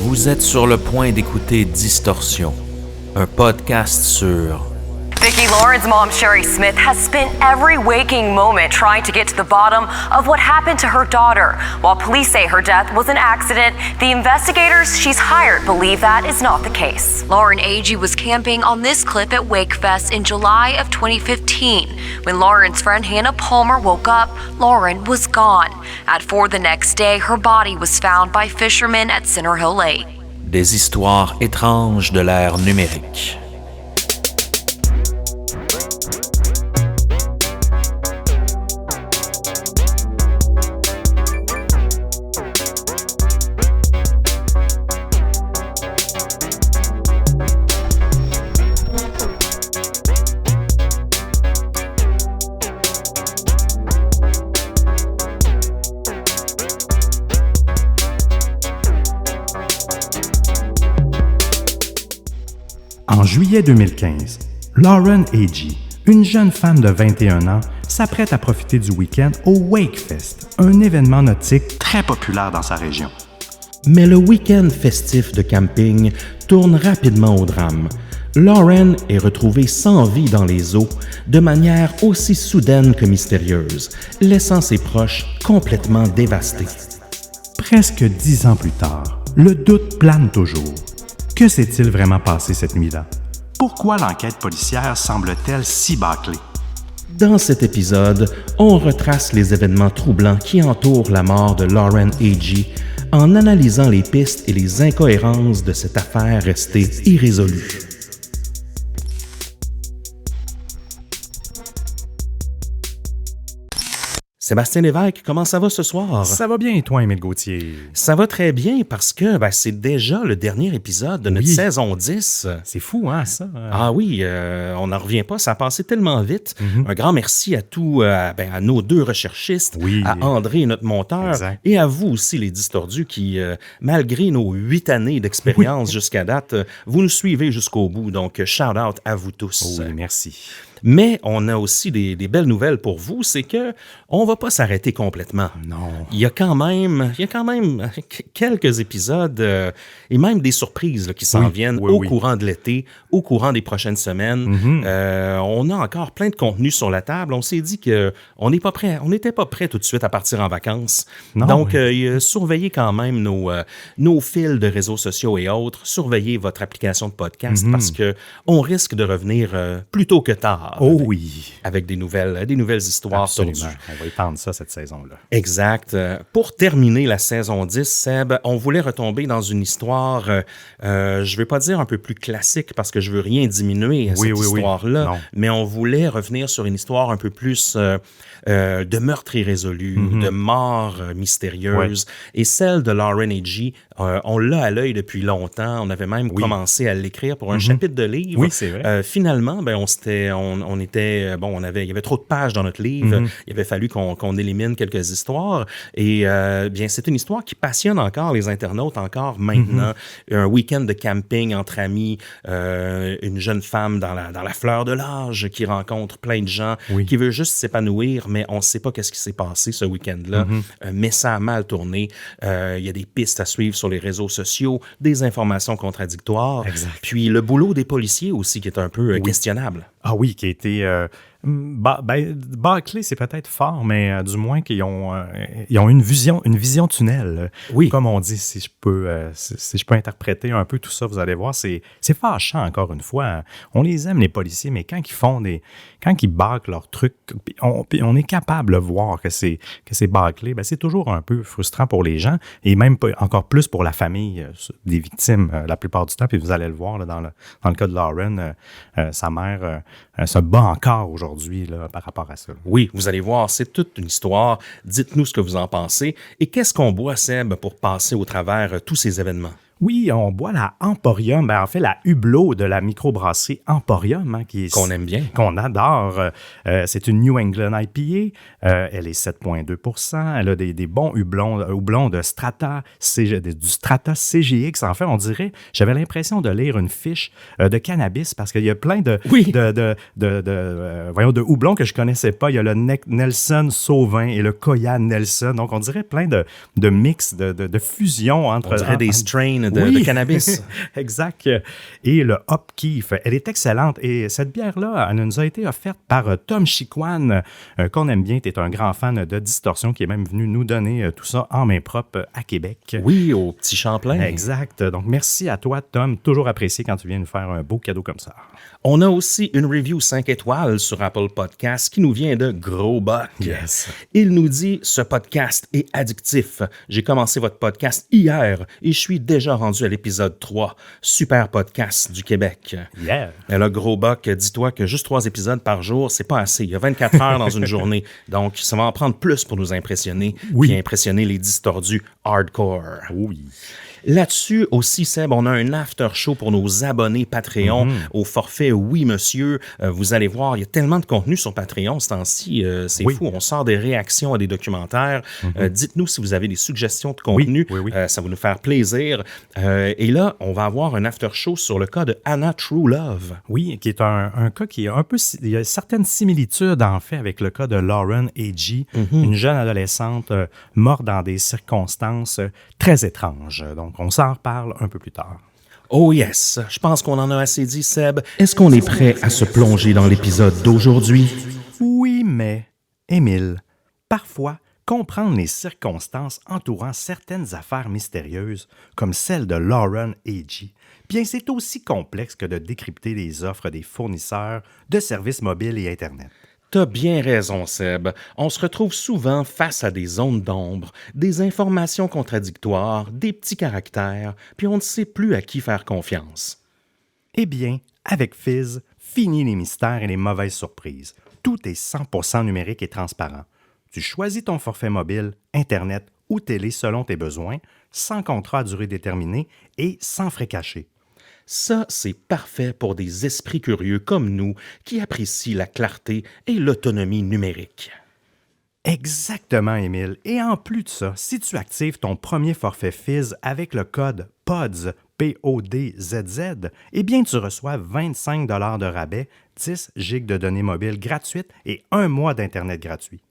Vous êtes sur le point d'écouter Distorsion, un podcast sur... Vicki Lauren's mom, Sherry Smith, has spent every waking moment trying to get to the bottom of what happened to her daughter. While police say her death was an accident, the investigators she's hired believe that is not the case. Lauren Agee was camping on this cliff at Wakefest in July of 2015. When Lauren's friend Hannah Palmer woke up, Lauren was gone. At 4 the next day, her body was found by fishermen at Center Hill Lake. Des histoires étranges de l'ère numérique. En juillet 2015, Lauren Agee, une jeune femme de 21 ans, s'apprête à profiter du week-end au Wakefest, un événement nautique très populaire dans sa région. Mais le week-end festif de camping tourne rapidement au drame. Lauren est retrouvée sans vie dans les eaux de manière aussi soudaine que mystérieuse, laissant ses proches complètement dévastés. Presque 10 ans plus tard, le doute plane toujours. Que s'est-il vraiment passé cette nuit-là? Pourquoi l'enquête policière semble-t-elle si bâclée? Dans cet épisode, on retrace les événements troublants qui entourent la mort de Lauren Agee en analysant les pistes et les incohérences de cette affaire restée irrésolue. Sébastien Lévesque, comment ça va ce soir? Ça va bien et toi, Émile Gauthier? Ça va très bien parce que c'est déjà le dernier épisode de notre saison 10. C'est fou, hein, ça? Ah oui, on n'en revient pas, ça a passé tellement vite. Un grand merci à à nos deux recherchistes, à André, notre monteur, et à vous aussi, les Distordus, qui, malgré nos 8 années d'expérience jusqu'à date, vous nous suivez jusqu'au bout. Donc, shout-out à vous tous. Oui, merci. Mais on a aussi des belles nouvelles pour vous, c'est que on va pas s'arrêter complètement. Non. Il y a quand même quelques épisodes et même des surprises là, qui s'en viennent au courant de l'été, au courant des prochaines semaines. On a encore plein de contenu sur la table. On s'est dit que on n'était pas prêt tout de suite à partir en vacances. Non, donc, surveillez quand même nos fils de réseaux sociaux et autres. Surveillez votre application de podcast parce que on risque de revenir plus tôt que tard. Oh oui! Avec des nouvelles histoires. Absolument. On va étendre ça cette saison-là. Exact. Pour terminer la saison 10, Seb, on voulait retomber dans une histoire, je ne vais pas dire un peu plus classique parce que je veux rien diminuer à cette histoire-là, mais on voulait revenir sur une histoire un peu plus de meurtre irrésolu, de mort mystérieuse. Et celle de Lauren Agee, on l'a à l'œil depuis longtemps. On avait même commencé à l'écrire pour un chapitre de livre. Oui, c'est vrai. Finalement, il y avait trop de pages dans notre livre. Il avait fallu qu'on élimine quelques histoires. Et c'est une histoire qui passionne encore les internautes, encore maintenant. Un week-end de camping entre amis, une jeune femme dans la fleur de l'âge qui rencontre plein de gens, qui veut juste s'épanouir, mais on ne sait pas qu'est-ce qui s'est passé ce week-end-là. Mais ça a mal tourné. Il y a des pistes à suivre sur les réseaux sociaux, des informations contradictoires. Exact. Puis le boulot des policiers aussi qui est un peu questionnable. Ah oui, qui a été... bâclé, c'est peut-être fort, mais du moins qu'ils ont une vision tunnel. Oui. Comme on dit, si je peux interpréter un peu tout ça, vous allez voir, c'est fâchant encore une fois. On les aime, les policiers, mais quand ils bâclent leurs trucs, on est capable de voir que c'est bâclé, c'est toujours un peu frustrant pour les gens et même encore plus pour la famille des victimes la plupart du temps. Puis vous allez le voir là, dans le cas de Lauren, sa mère se bat encore aujourd'hui là, par rapport à ça. Oui, vous allez voir, c'est toute une histoire. Dites-nous ce que vous en pensez. Et qu'est-ce qu'on boit, Seb, pour passer au travers tous ces événements? Oui, on boit la Emporium, en fait la Hublot de la microbrasserie Emporium, qu'on aime bien, qu'on adore. C'est une New England IPA, elle est 7,2%, elle a des bons houblons de Strata, du Strata CGX. En fait, on dirait, j'avais l'impression de lire une fiche de cannabis parce qu'il y a plein de houblons que je connaissais pas. Il y a le Nelson Sauvin et le Koya Nelson, donc on dirait plein de mix, de fusion entre... On dirait des strains graines de cannabis. Exact. Et le Hop Keef, elle est excellente. Et cette bière-là, elle nous a été offerte par Tom Chiquan, qu'on aime bien. Tu es un grand fan de Distorsion, qui est même venu nous donner tout ça en main propre à Québec. Oui, au Petit Champlain. Exact. Donc, merci à toi, Tom. Toujours apprécié quand tu viens nous faire un beau cadeau comme ça. On a aussi une review 5 étoiles sur Apple Podcasts qui nous vient de Gros Buck. Yes. Il nous dit « Ce podcast est addictif. J'ai commencé votre podcast hier et je suis déjà rendu à l'épisode 3. Super podcast du Québec. » Yeah. Et là, Gros Buck, dis-toi que juste 3 épisodes par jour, c'est pas assez. Il y a 24 heures dans une journée. Donc, ça va en prendre plus pour nous impressionner puis impressionner les distordus hardcore. Oui. Là-dessus aussi, Seb, on a un after show pour nos abonnés Patreon au forfait Oui Monsieur. Vous allez voir, il y a tellement de contenu sur Patreon ce temps-ci, c'est fou. On sort des réactions à des documentaires. Dites-nous si vous avez des suggestions de contenu. Oui. Ça va nous faire plaisir. Et là, on va avoir un after show sur le cas de Anna True Love. Oui, qui est un cas qui est un peu... Il y a certaines similitudes, en fait, avec le cas de Lauren A.G., une jeune adolescente morte dans des circonstances très étranges. Donc, on s'en reparle un peu plus tard. Oh yes, je pense qu'on en a assez dit, Seb. Est-ce qu'on est prêt à se plonger dans l'épisode d'aujourd'hui? Oui, mais, Émile, parfois, comprendre les circonstances entourant certaines affaires mystérieuses, comme celle de Lauren A.G., bien c'est aussi complexe que de décrypter les offres des fournisseurs de services mobiles et Internet. T'as bien raison, Seb. On se retrouve souvent face à des zones d'ombre, des informations contradictoires, des petits caractères, puis on ne sait plus à qui faire confiance. Eh bien, avec Fizz, fini les mystères et les mauvaises surprises. Tout est 100% numérique et transparent. Tu choisis ton forfait mobile, Internet ou télé selon tes besoins, sans contrat à durée déterminée et sans frais cachés. Ça, c'est parfait pour des esprits curieux comme nous qui apprécient la clarté et l'autonomie numérique. Exactement, Émile. Et en plus de ça, si tu actives ton premier forfait Fizz avec le code PODZ, P-O-D-Z-Z, eh bien, tu reçois 25 $ de rabais, 10 gigs de données mobiles gratuites et 1 mois d'Internet gratuit.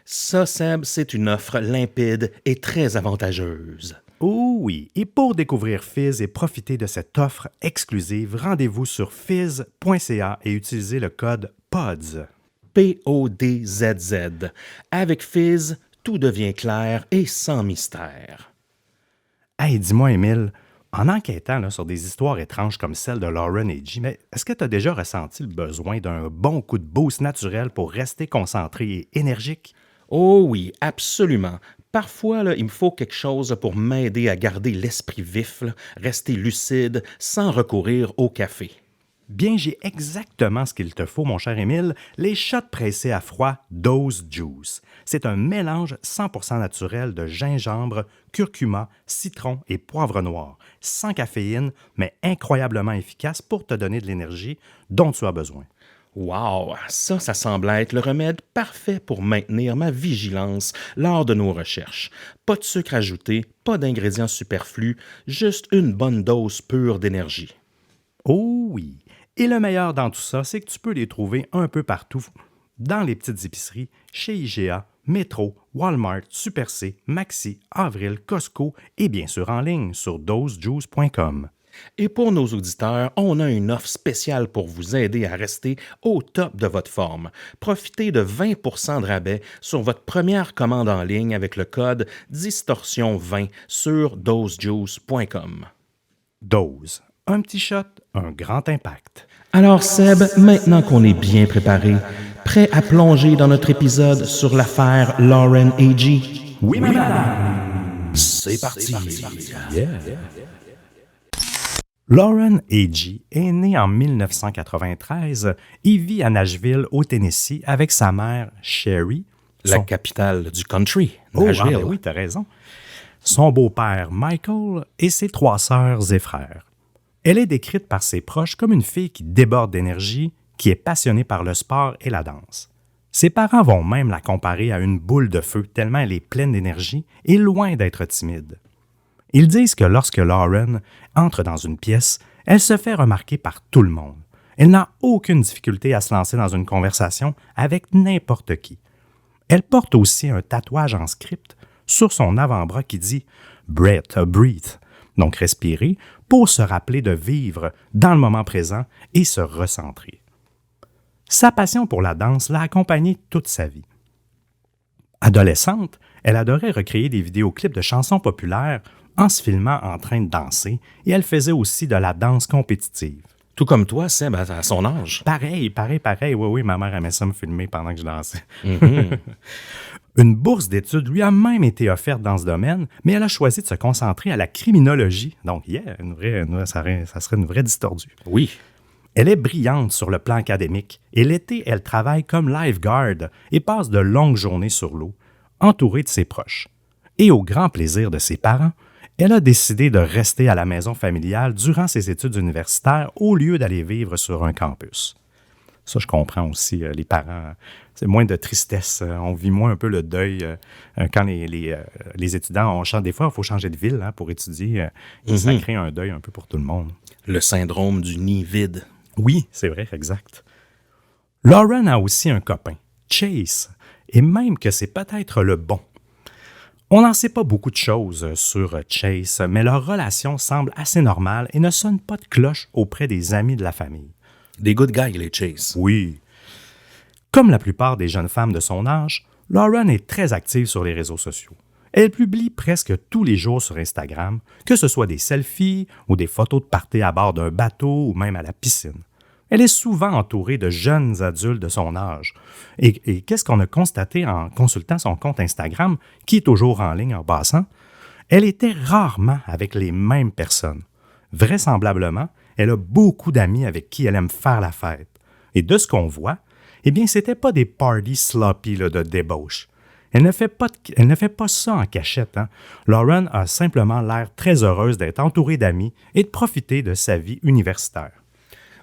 Ça, Seb, c'est une offre limpide et très avantageuse. Oh oui, et pour découvrir Fizz et profiter de cette offre exclusive, rendez-vous sur fizz.ca et utilisez le code PODZ. P-O-D-Z-Z. Avec Fizz, tout devient clair et sans mystère. Hey, dis-moi, Émile, en enquêtant là, sur des histoires étranges comme celle de Lauren A.G., mais est-ce que tu as déjà ressenti le besoin d'un bon coup de boost naturel pour rester concentré et énergique? Oh oui, absolument. Parfois, là, il me faut quelque chose pour m'aider à garder l'esprit vif, là, rester lucide, sans recourir au café. Bien, j'ai exactement ce qu'il te faut, mon cher Émile, les shots pressés à froid Dose Juice. C'est un mélange 100% naturel de gingembre, curcuma, citron et poivre noir, sans caféine, mais incroyablement efficace pour te donner de l'énergie dont tu as besoin. Wow, ça semble être le remède parfait pour maintenir ma vigilance lors de nos recherches. Pas de sucre ajouté, pas d'ingrédients superflus, juste une bonne dose pure d'énergie. Oh oui! Et le meilleur dans tout ça, c'est que tu peux les trouver un peu partout, dans les petites épiceries, chez IGA, Métro, Walmart, Super C, Maxi, Avril, Costco et bien sûr en ligne sur dosejuice.com. Et pour nos auditeurs, on a une offre spéciale pour vous aider à rester au top de votre forme. Profitez de 20% de rabais sur votre première commande en ligne avec le code DISTORSION20 sur dosejuice.com. Dose. Un petit shot, un grand impact. Alors Seb, maintenant qu'on est bien préparé, prêt à plonger dans notre épisode sur l'affaire Lauren A.G.? Oui, madame! C'est parti! Yeah. Lauren A.G. est née en 1993 et vit à Nashville, au Tennessee, avec sa mère, Sherry. La capitale du country, Nashville. Oui, t'as raison. Son beau-père, Michael, et ses 3 sœurs et frères. Elle est décrite par ses proches comme une fille qui déborde d'énergie, qui est passionnée par le sport et la danse. Ses parents vont même la comparer à une boule de feu tellement elle est pleine d'énergie et loin d'être timide. Ils disent que lorsque Lauren entre dans une pièce, elle se fait remarquer par tout le monde. Elle n'a aucune difficulté à se lancer dans une conversation avec n'importe qui. Elle porte aussi un tatouage en script sur son avant-bras qui dit « Breath, breathe », donc respirer, pour se rappeler de vivre dans le moment présent et se recentrer. Sa passion pour la danse l'a accompagnée toute sa vie. Adolescente, elle adorait recréer des vidéoclips de chansons populaires en se filmant en train de danser et elle faisait aussi de la danse compétitive. Tout comme toi, Seb, à son âge. Pareil. Oui, ma mère aimait ça me filmer pendant que je dansais. Mm-hmm. Une bourse d'études lui a même été offerte dans ce domaine, mais elle a choisi de se concentrer à la criminologie. Donc, ça serait une vraie distordue. Oui. Elle est brillante sur le plan académique et l'été, elle travaille comme lifeguard et passe de longues journées sur l'eau, entourée de ses proches. Et au grand plaisir de ses parents, elle a décidé de rester à la maison familiale durant ses études universitaires au lieu d'aller vivre sur un campus. Ça, je comprends aussi. Les parents, c'est moins de tristesse. On vit moins un peu le deuil quand les étudiants, des fois, il faut changer de ville pour étudier. Et ça crée un deuil un peu pour tout le monde. Le syndrome du nid vide. Oui, c'est vrai, exact. Lauren a aussi un copain, Chase, et même que c'est peut-être le bon. On n'en sait pas beaucoup de choses sur Chase, mais leur relation semble assez normale et ne sonne pas de cloche auprès des amis de la famille. Des good guys, les Chase. Oui. Comme la plupart des jeunes femmes de son âge, Lauren est très active sur les réseaux sociaux. Elle publie presque tous les jours sur Instagram, que ce soit des selfies ou des photos de party à bord d'un bateau ou même à la piscine. Elle est souvent entourée de jeunes adultes de son âge. Et qu'est-ce qu'on a constaté en consultant son compte Instagram, qui est toujours en ligne en passant? Elle était rarement avec les mêmes personnes. Vraisemblablement, elle a beaucoup d'amis avec qui elle aime faire la fête. Et de ce qu'on voit, eh bien, c'était pas des parties sloppy de débauche. Elle ne fait pas ça en cachette. Lauren a simplement l'air très heureuse d'être entourée d'amis et de profiter de sa vie universitaire.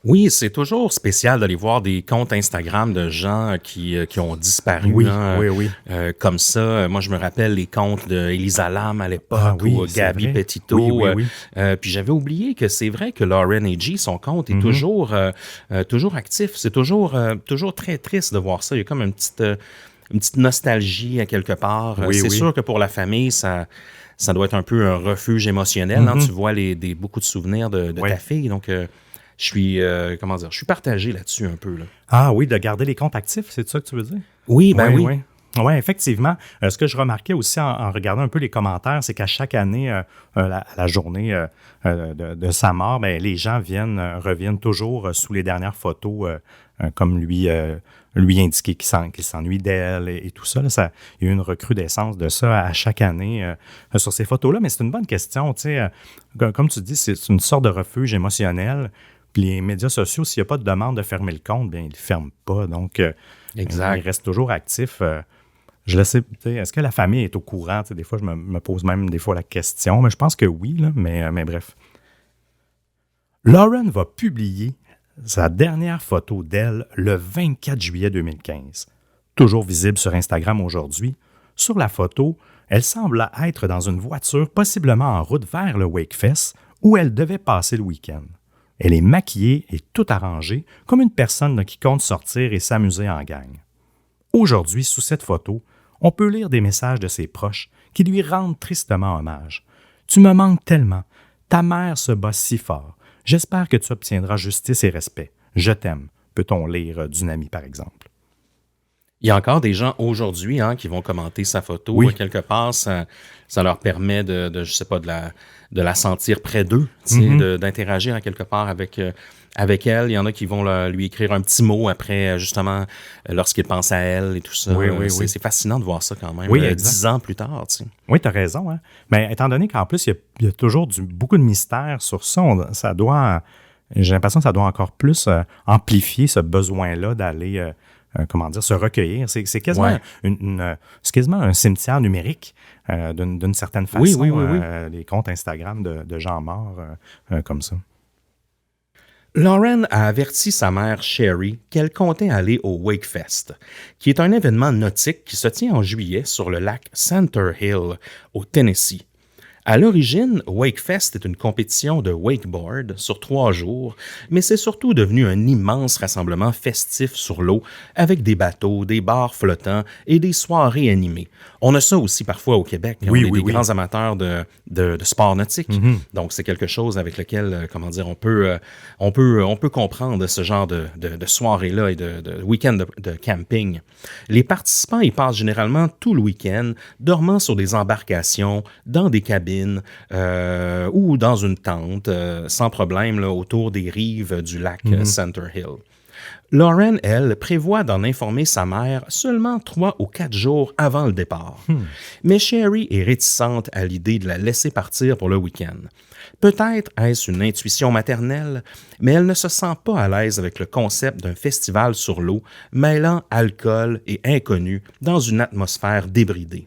Oui, c'est toujours spécial d'aller voir des comptes Instagram de gens qui ont disparu. Oui. Comme ça. Moi, je me rappelle les comptes d'Elisa Lam à l'époque ou Gabi Petito. Oui. Puis j'avais oublié que c'est vrai que Lauren A.G., son compte est toujours actif. C'est toujours très triste de voir ça. Il y a comme une petite nostalgie à quelque part. C'est sûr que pour la famille, ça doit être un peu un refuge émotionnel. Tu vois beaucoup de souvenirs de ta fille. Donc, je suis partagé là-dessus un peu. Là. Ah oui, de garder les comptes actifs, c'est ça que tu veux dire? Oui, oui. Oui, effectivement. Ce que je remarquais aussi en regardant un peu les commentaires, c'est qu'à chaque année, la journée de sa mort, les gens reviennent toujours sous les dernières photos, comme lui indiquer qu'il s'ennuie d'elle et tout ça. Là, il y a eu une recrudescence de ça à chaque année sur ces photos-là, mais c'est une bonne question. Comme tu dis, c'est une sorte de refuge émotionnel. Puis les médias sociaux, s'il n'y a pas de demande de fermer le compte, bien, ils ne le ferment pas. Donc, exact. Il reste toujours actif. Je le sais, est-ce que la famille est au courant? Des fois, je me pose même des fois la question, mais je pense que oui, là, mais bref. Lauren va publier sa dernière photo d'elle le 24 juillet 2015. Toujours visible sur Instagram aujourd'hui. Sur la photo, elle semble être dans une voiture, possiblement en route vers le Wakefest, où elle devait passer le week-end. Elle est maquillée et tout arrangée, comme une personne qui compte sortir et s'amuser en gang. Aujourd'hui, sous cette photo, on peut lire des messages de ses proches qui lui rendent tristement hommage. « Tu me manques tellement. Ta mère se bat si fort. J'espère que tu obtiendras justice et respect. Je t'aime. » Peut-on lire d'une amie, par exemple. Il y a encore des gens aujourd'hui qui vont commenter sa photo. Oui. Quelque part, ça leur permet de je sais pas, de la sentir près d'eux, d'interagir à quelque part avec elle. Il y en a qui vont lui écrire un petit mot après, justement, lorsqu'ils pensent à elle et tout ça. Oui. C'est fascinant de voir ça quand même, oui, 10 ans plus tard. Oui, tu as raison. Mais étant donné qu'en plus, il y a toujours beaucoup de mystère sur ça, j'ai l'impression que ça doit encore plus amplifier ce besoin-là d'aller... se recueillir. C'est quasiment, c'est quasiment un cimetière numérique d'une certaine façon. Oui. Les comptes Instagram de gens morts comme ça. Lauren a averti sa mère Sherry qu'elle comptait aller au Wakefest, qui est un événement nautique qui se tient en juillet sur le lac Center Hill, au Tennessee. À l'origine, Wakefest est une compétition de wakeboard sur 3 jours, mais c'est surtout devenu un immense rassemblement festif sur l'eau avec des bateaux, des bars flottants et des soirées animées. On a ça aussi parfois au Québec. On est des grands amateurs de sport nautique. Mm-hmm. Donc, c'est quelque chose avec lequel, on peut comprendre ce genre de soirée-là et de week-end de camping. Les participants y passent généralement tout le week-end, dormant sur des embarcations, dans des cabines ou dans une tente, sans problème, là, autour des rives du lac Center Hill. Lauren, elle, prévoit d'en informer sa mère seulement 3 ou 4 jours avant le départ. Mais Sherry est réticente à l'idée de la laisser partir pour le week-end. Peut-être est-ce une intuition maternelle, mais elle ne se sent pas à l'aise avec le concept d'un festival sur l'eau, mêlant alcool et inconnu dans une atmosphère débridée.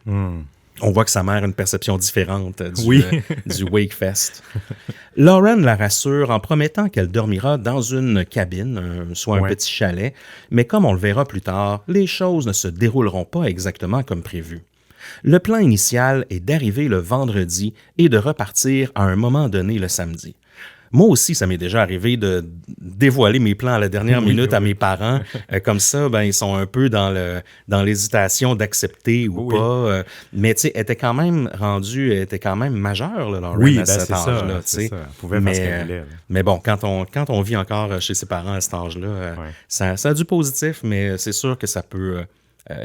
On voit que sa mère a une perception différente du Wakefest. Lauren la rassure en promettant qu'elle dormira dans une cabine, soit un petit chalet, mais comme on le verra plus tard, les choses ne se dérouleront pas exactement comme prévu. Le plan initial est d'arriver le vendredi et de repartir à un moment donné le samedi. Moi aussi, ça m'est déjà arrivé de dévoiler mes plans à la dernière minute à mes parents. Comme ça, ils sont un peu dans l'hésitation d'accepter ou pas. Mais tu sais, elle était quand même majeure, là, Lauren, à cet âge-là. C'est ça. Elle pouvait faire ce qu'elle voulait. Mais bon, quand on vit encore chez ses parents à cet âge-là, ça a du positif, mais c'est sûr que ça peut...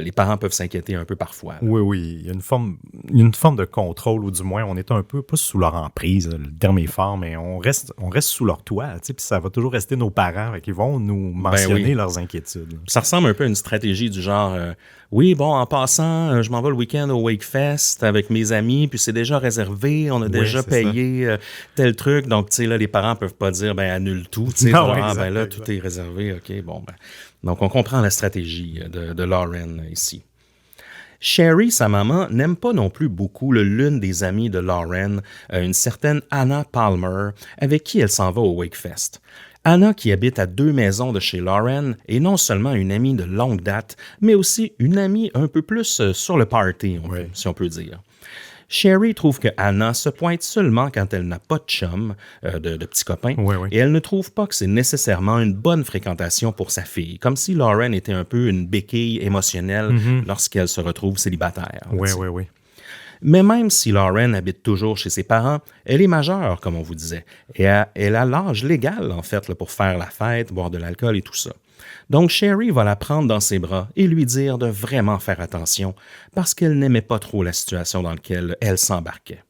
les parents peuvent s'inquiéter un peu parfois. Là. Oui. Il y a une forme de contrôle, ou du moins, on est un peu, pas sous leur emprise, le terme est fort, mais on reste sous leur toit, puis ça va toujours rester nos parents, qui vont nous mentionner leurs inquiétudes. Ça ressemble un peu à une stratégie du genre, en passant, je m'en vais le week-end au Wakefest avec mes amis, puis c'est déjà réservé, on a déjà payé tel truc, donc tu sais, là, les parents peuvent pas dire, annule tout, tu sais, là, tout est réservé, ok, bon, Donc, on comprend la stratégie de Lauren ici. Sherry, sa maman, n'aime pas non plus beaucoup l'une des amies de Lauren, une certaine Anna Palmer, avec qui elle s'en va au Wakefest. Anna, qui habite à 2 maisons de chez Lauren, est non seulement une amie de longue date, mais aussi une amie un peu plus sur le party, si on peut dire. Sherry trouve que Anna se pointe seulement quand elle n'a pas de chum, de petits copains, et elle ne trouve pas que c'est nécessairement une bonne fréquentation pour sa fille, comme si Lauren était un peu une béquille émotionnelle lorsqu'elle se retrouve célibataire. Oui. Mais même si Lauren habite toujours chez ses parents, elle est majeure, comme on vous disait, et elle a l'âge légal, en fait, là, pour faire la fête, boire de l'alcool et tout ça. Donc, Sherry va la prendre dans ses bras et lui dire de vraiment faire attention parce qu'elle n'aimait pas trop la situation dans laquelle elle s'embarquait.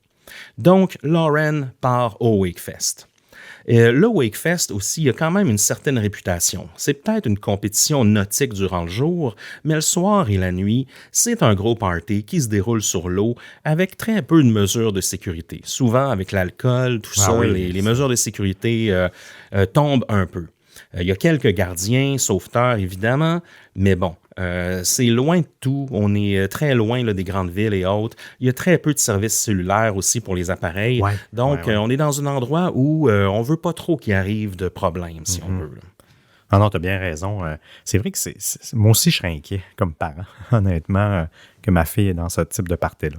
Donc, Lauren part au Wakefest. Le Wakefest aussi a quand même une certaine réputation. C'est peut-être une compétition nautique durant le jour, mais le soir et la nuit, c'est un gros party qui se déroule sur l'eau avec très peu de mesures de sécurité. Souvent, avec l'alcool, tout ça, les mesures de sécurité tombent un peu. Il y a quelques gardiens, sauveteurs évidemment, mais bon, c'est loin de tout. On est très loin là, des grandes villes et autres. Il y a très peu de services cellulaires aussi pour les appareils. Donc, on est dans un endroit où on ne veut pas trop qu'il arrive de problèmes, si on veut. Là. Ah non, tu as bien raison. C'est vrai que moi aussi, je serais inquiet comme parent, honnêtement, que ma fille est dans ce type de party-là.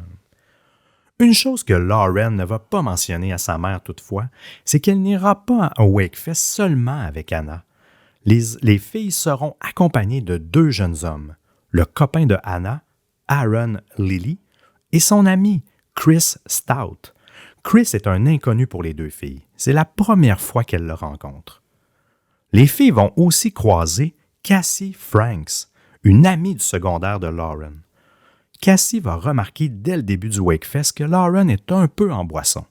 Une chose que Lauren ne va pas mentionner à sa mère toutefois, c'est qu'elle n'ira pas au Wakefest seulement avec Anna. Les filles seront accompagnées de 2 jeunes hommes, le copain de Anna, Aaron Lilly, et son ami, Chris Stout. Chris est un inconnu pour les 2 filles. C'est la première fois qu'elles le rencontrent. Les filles vont aussi croiser Cassie Franks, une amie du secondaire de Lauren. Cassie va remarquer dès le début du Wakefest que Lauren est un peu en boisson.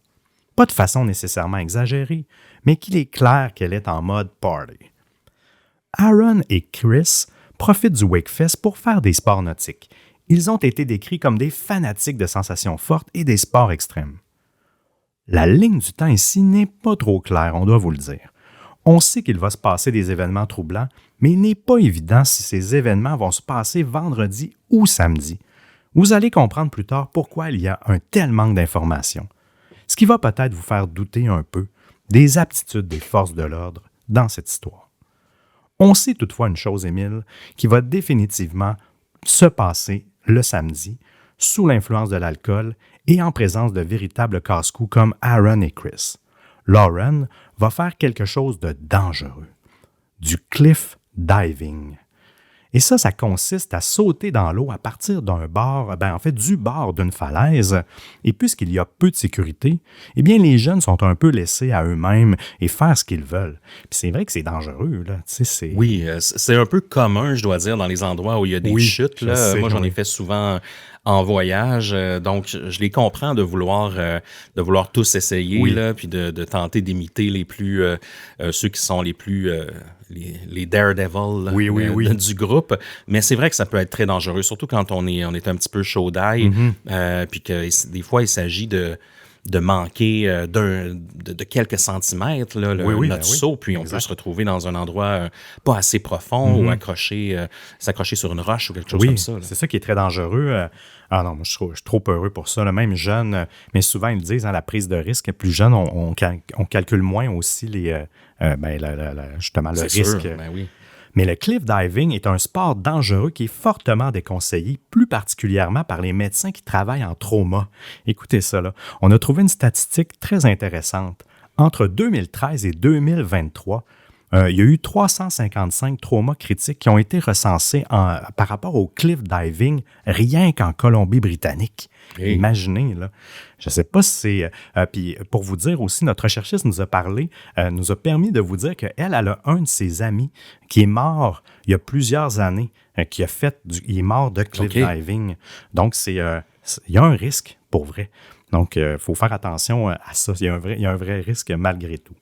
Pas de façon nécessairement exagérée, mais qu'il est clair qu'elle est en mode party. Aaron et Chris profitent du Wakefest pour faire des sports nautiques. Ils ont été décrits comme des fanatiques de sensations fortes et des sports extrêmes. La ligne du temps ici n'est pas trop claire, on doit vous le dire. On sait qu'il va se passer des événements troublants, mais il n'est pas évident si ces événements vont se passer vendredi ou samedi. Vous allez comprendre plus tard pourquoi il y a un tel manque d'informations, ce qui va peut-être vous faire douter un peu des aptitudes des forces de l'ordre dans cette histoire. On sait toutefois une chose, Émile, qui va définitivement se passer le samedi. sous l'influence de l'alcool et en présence de véritables casse-cou comme Aaron et Chris. Lauren va faire quelque chose de dangereux, du cliff diving. Et ça consiste à sauter dans l'eau à partir d'un bord, du bord d'une falaise. Et puisqu'il y a peu de sécurité, eh bien, les jeunes sont un peu laissés à eux-mêmes et faire ce qu'ils veulent. Puis c'est vrai que c'est dangereux, là. Oui, c'est un peu commun, je dois dire, dans les endroits où il y a des chutes. Là. Moi, j'en ai fait souvent en voyage, donc je les comprends de vouloir tous essayer, là, puis de tenter d'imiter les plus ceux qui sont les plus les daredevils là, du groupe. Mais c'est vrai que ça peut être très dangereux, surtout quand on est un petit peu chaud d'ail, puis que des fois il s'agit de manquer de quelques centimètres là, notre saut, puis on peut se retrouver dans un endroit pas assez profond ou s'accrocher sur une roche ou quelque chose comme ça. Là. C'est ça qui est très dangereux. Ah non, moi, je suis trop peureux pour ça. Là. Même jeune, mais souvent, ils le disent, la prise de risque. Plus jeune, on calcule moins aussi justement le risque. Sûr, oui. Mais le cliff diving est un sport dangereux qui est fortement déconseillé, plus particulièrement par les médecins qui travaillent en trauma. Écoutez ça, là. On a trouvé une statistique très intéressante. Entre 2013 et 2023, il y a eu 355 traumas critiques qui ont été recensés par rapport au cliff diving rien qu'en Colombie-Britannique. Hey. Imaginez, là. Je ne sais pas si c'est... puis pour vous dire aussi, notre recherchiste nous a permis de vous dire qu'elle a un de ses amis qui est mort il y a plusieurs années, il est mort de cliff diving. Donc, il y a un risque pour vrai. Donc, il faut faire attention à ça. Il y a un vrai risque malgré tout.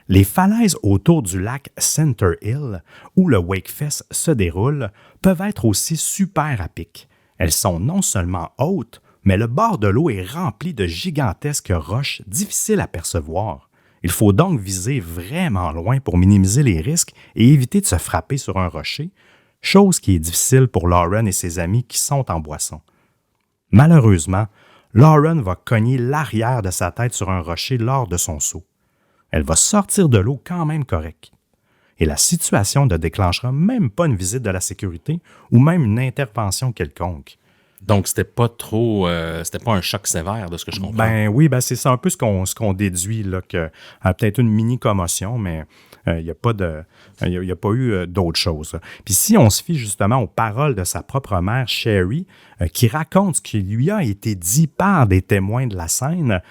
Les falaises autour du lac Center Hill, où le Wakefest se déroule, peuvent être aussi super à pic. Elles sont non seulement hautes, mais le bord de l'eau est rempli de gigantesques roches difficiles à percevoir. Il faut donc viser vraiment loin pour minimiser les risques et éviter de se frapper sur un rocher, chose qui est difficile pour Lauren et ses amis qui sont en boisson. Malheureusement, Lauren va cogner l'arrière de sa tête sur un rocher lors de son saut. Elle va sortir de l'eau quand même correcte. Et la situation ne déclenchera même pas une visite de la sécurité ou même une intervention quelconque. Donc, c'était pas un choc sévère de ce que je comprends. C'est ça un peu ce qu'on déduit, là, que peut-être une mini-commotion, mais il n'y a pas eu d'autre chose. Puis si on se fie justement aux paroles de sa propre mère, Sherry, qui raconte ce qui lui a été dit par des témoins de la scène,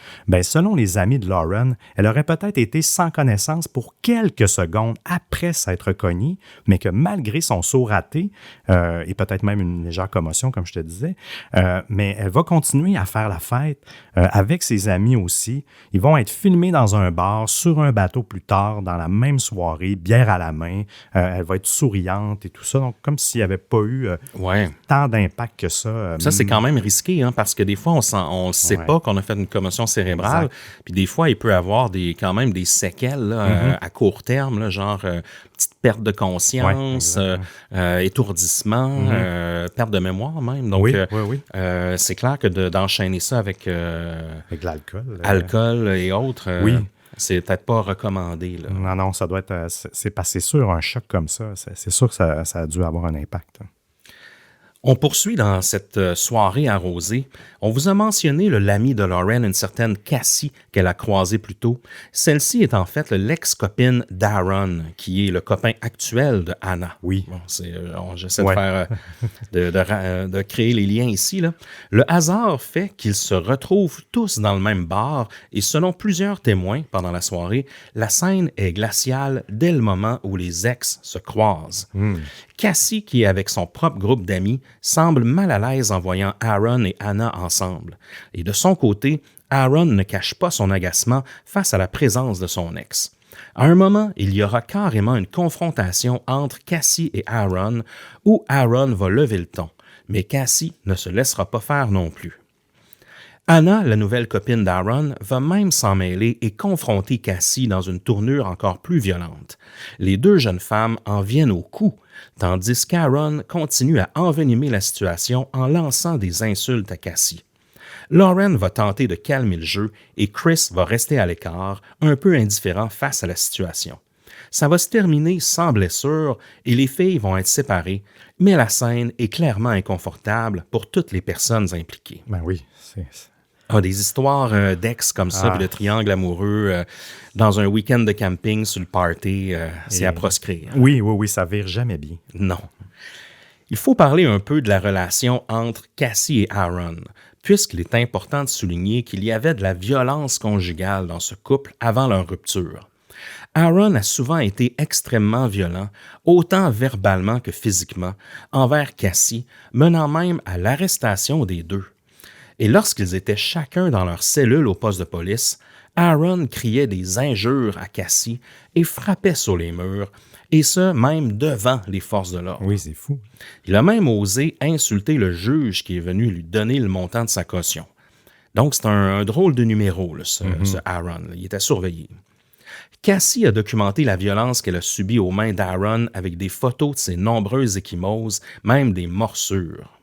selon les amis de Lauren, elle aurait peut-être été sans connaissance pour quelques secondes après s'être cognée, mais que malgré son saut raté, et peut-être même une légère commotion, comme je te disais, mais elle va continuer à faire la fête avec ses amis aussi. Ils vont être filmés dans un bar, sur un bateau plus tard, dans la même soirée, bière à la main. Elle va être souriante et tout ça. Donc, comme s'il n'y avait pas eu tant d'impact que ça. Ça, c'est quand même risqué, hein, parce que des fois, on ne sait pas qu'on a fait une commotion cérébrale. Puis des fois, il peut avoir quand même des séquelles là, à court terme, là, genre petite perte de conscience, étourdissement, perte de mémoire même. Donc, c'est clair que d'enchaîner ça avec l'alcool. Alcool et autres, c'est peut-être pas recommandé. Là. Non, ça doit être... c'est sûr, un choc comme ça, c'est sûr que ça a dû avoir un impact. On poursuit dans cette soirée arrosée. On vous a mentionné l'ami de Lauren, une certaine Cassie qu'elle a croisée plus tôt. Celle-ci est en fait l'ex-copine d'Aaron, qui est le copain actuel de Anna. Oui. Bon, j'essaie de faire de créer les liens ici. Là. Le hasard fait qu'ils se retrouvent tous dans le même bar et selon plusieurs témoins pendant la soirée, la scène est glaciale dès le moment où les ex se croisent. Cassie, qui est avec son propre groupe d'amis, semble mal à l'aise en voyant Aaron et Anna ensemble. Et de son côté, Aaron ne cache pas son agacement face à la présence de son ex. À un moment, il y aura carrément une confrontation entre Cassie et Aaron où Aaron va lever le ton, mais Cassie ne se laissera pas faire non plus. Anna, la nouvelle copine d'Aaron, va même s'en mêler et confronter Cassie dans une tournure encore plus violente. Les deux jeunes femmes en viennent au cou, tandis qu'Aaron continue à envenimer la situation en lançant des insultes à Cassie. Lauren va tenter de calmer le jeu et Chris va rester à l'écart, un peu indifférent face à la situation. Ça va se terminer sans blessure et les filles vont être séparées, mais la scène est clairement inconfortable pour toutes les personnes impliquées. Ben oui, Des histoires d'ex comme ça, puis de triangles amoureux dans un week-end de camping sur le party, c'est à proscrire. Oui, ça vire jamais bien. Non. Il faut parler un peu de la relation entre Cassie et Aaron, puisqu'il est important de souligner qu'il y avait de la violence conjugale dans ce couple avant leur rupture. Aaron a souvent été extrêmement violent, autant verbalement que physiquement, envers Cassie, menant même à l'arrestation des deux. Et lorsqu'ils étaient chacun dans leur cellule au poste de police, Aaron criait des injures à Cassie et frappait sur les murs, et ce, même devant les forces de l'ordre. Oui, c'est fou. Il a même osé insulter le juge qui est venu lui donner le montant de sa caution. Donc, c'est un drôle de numéro, là, ce Aaron. Là. Il était surveillé. Cassie a documenté la violence qu'elle a subie aux mains d'Aaron avec des photos de ses nombreuses ecchymoses, même des morsures.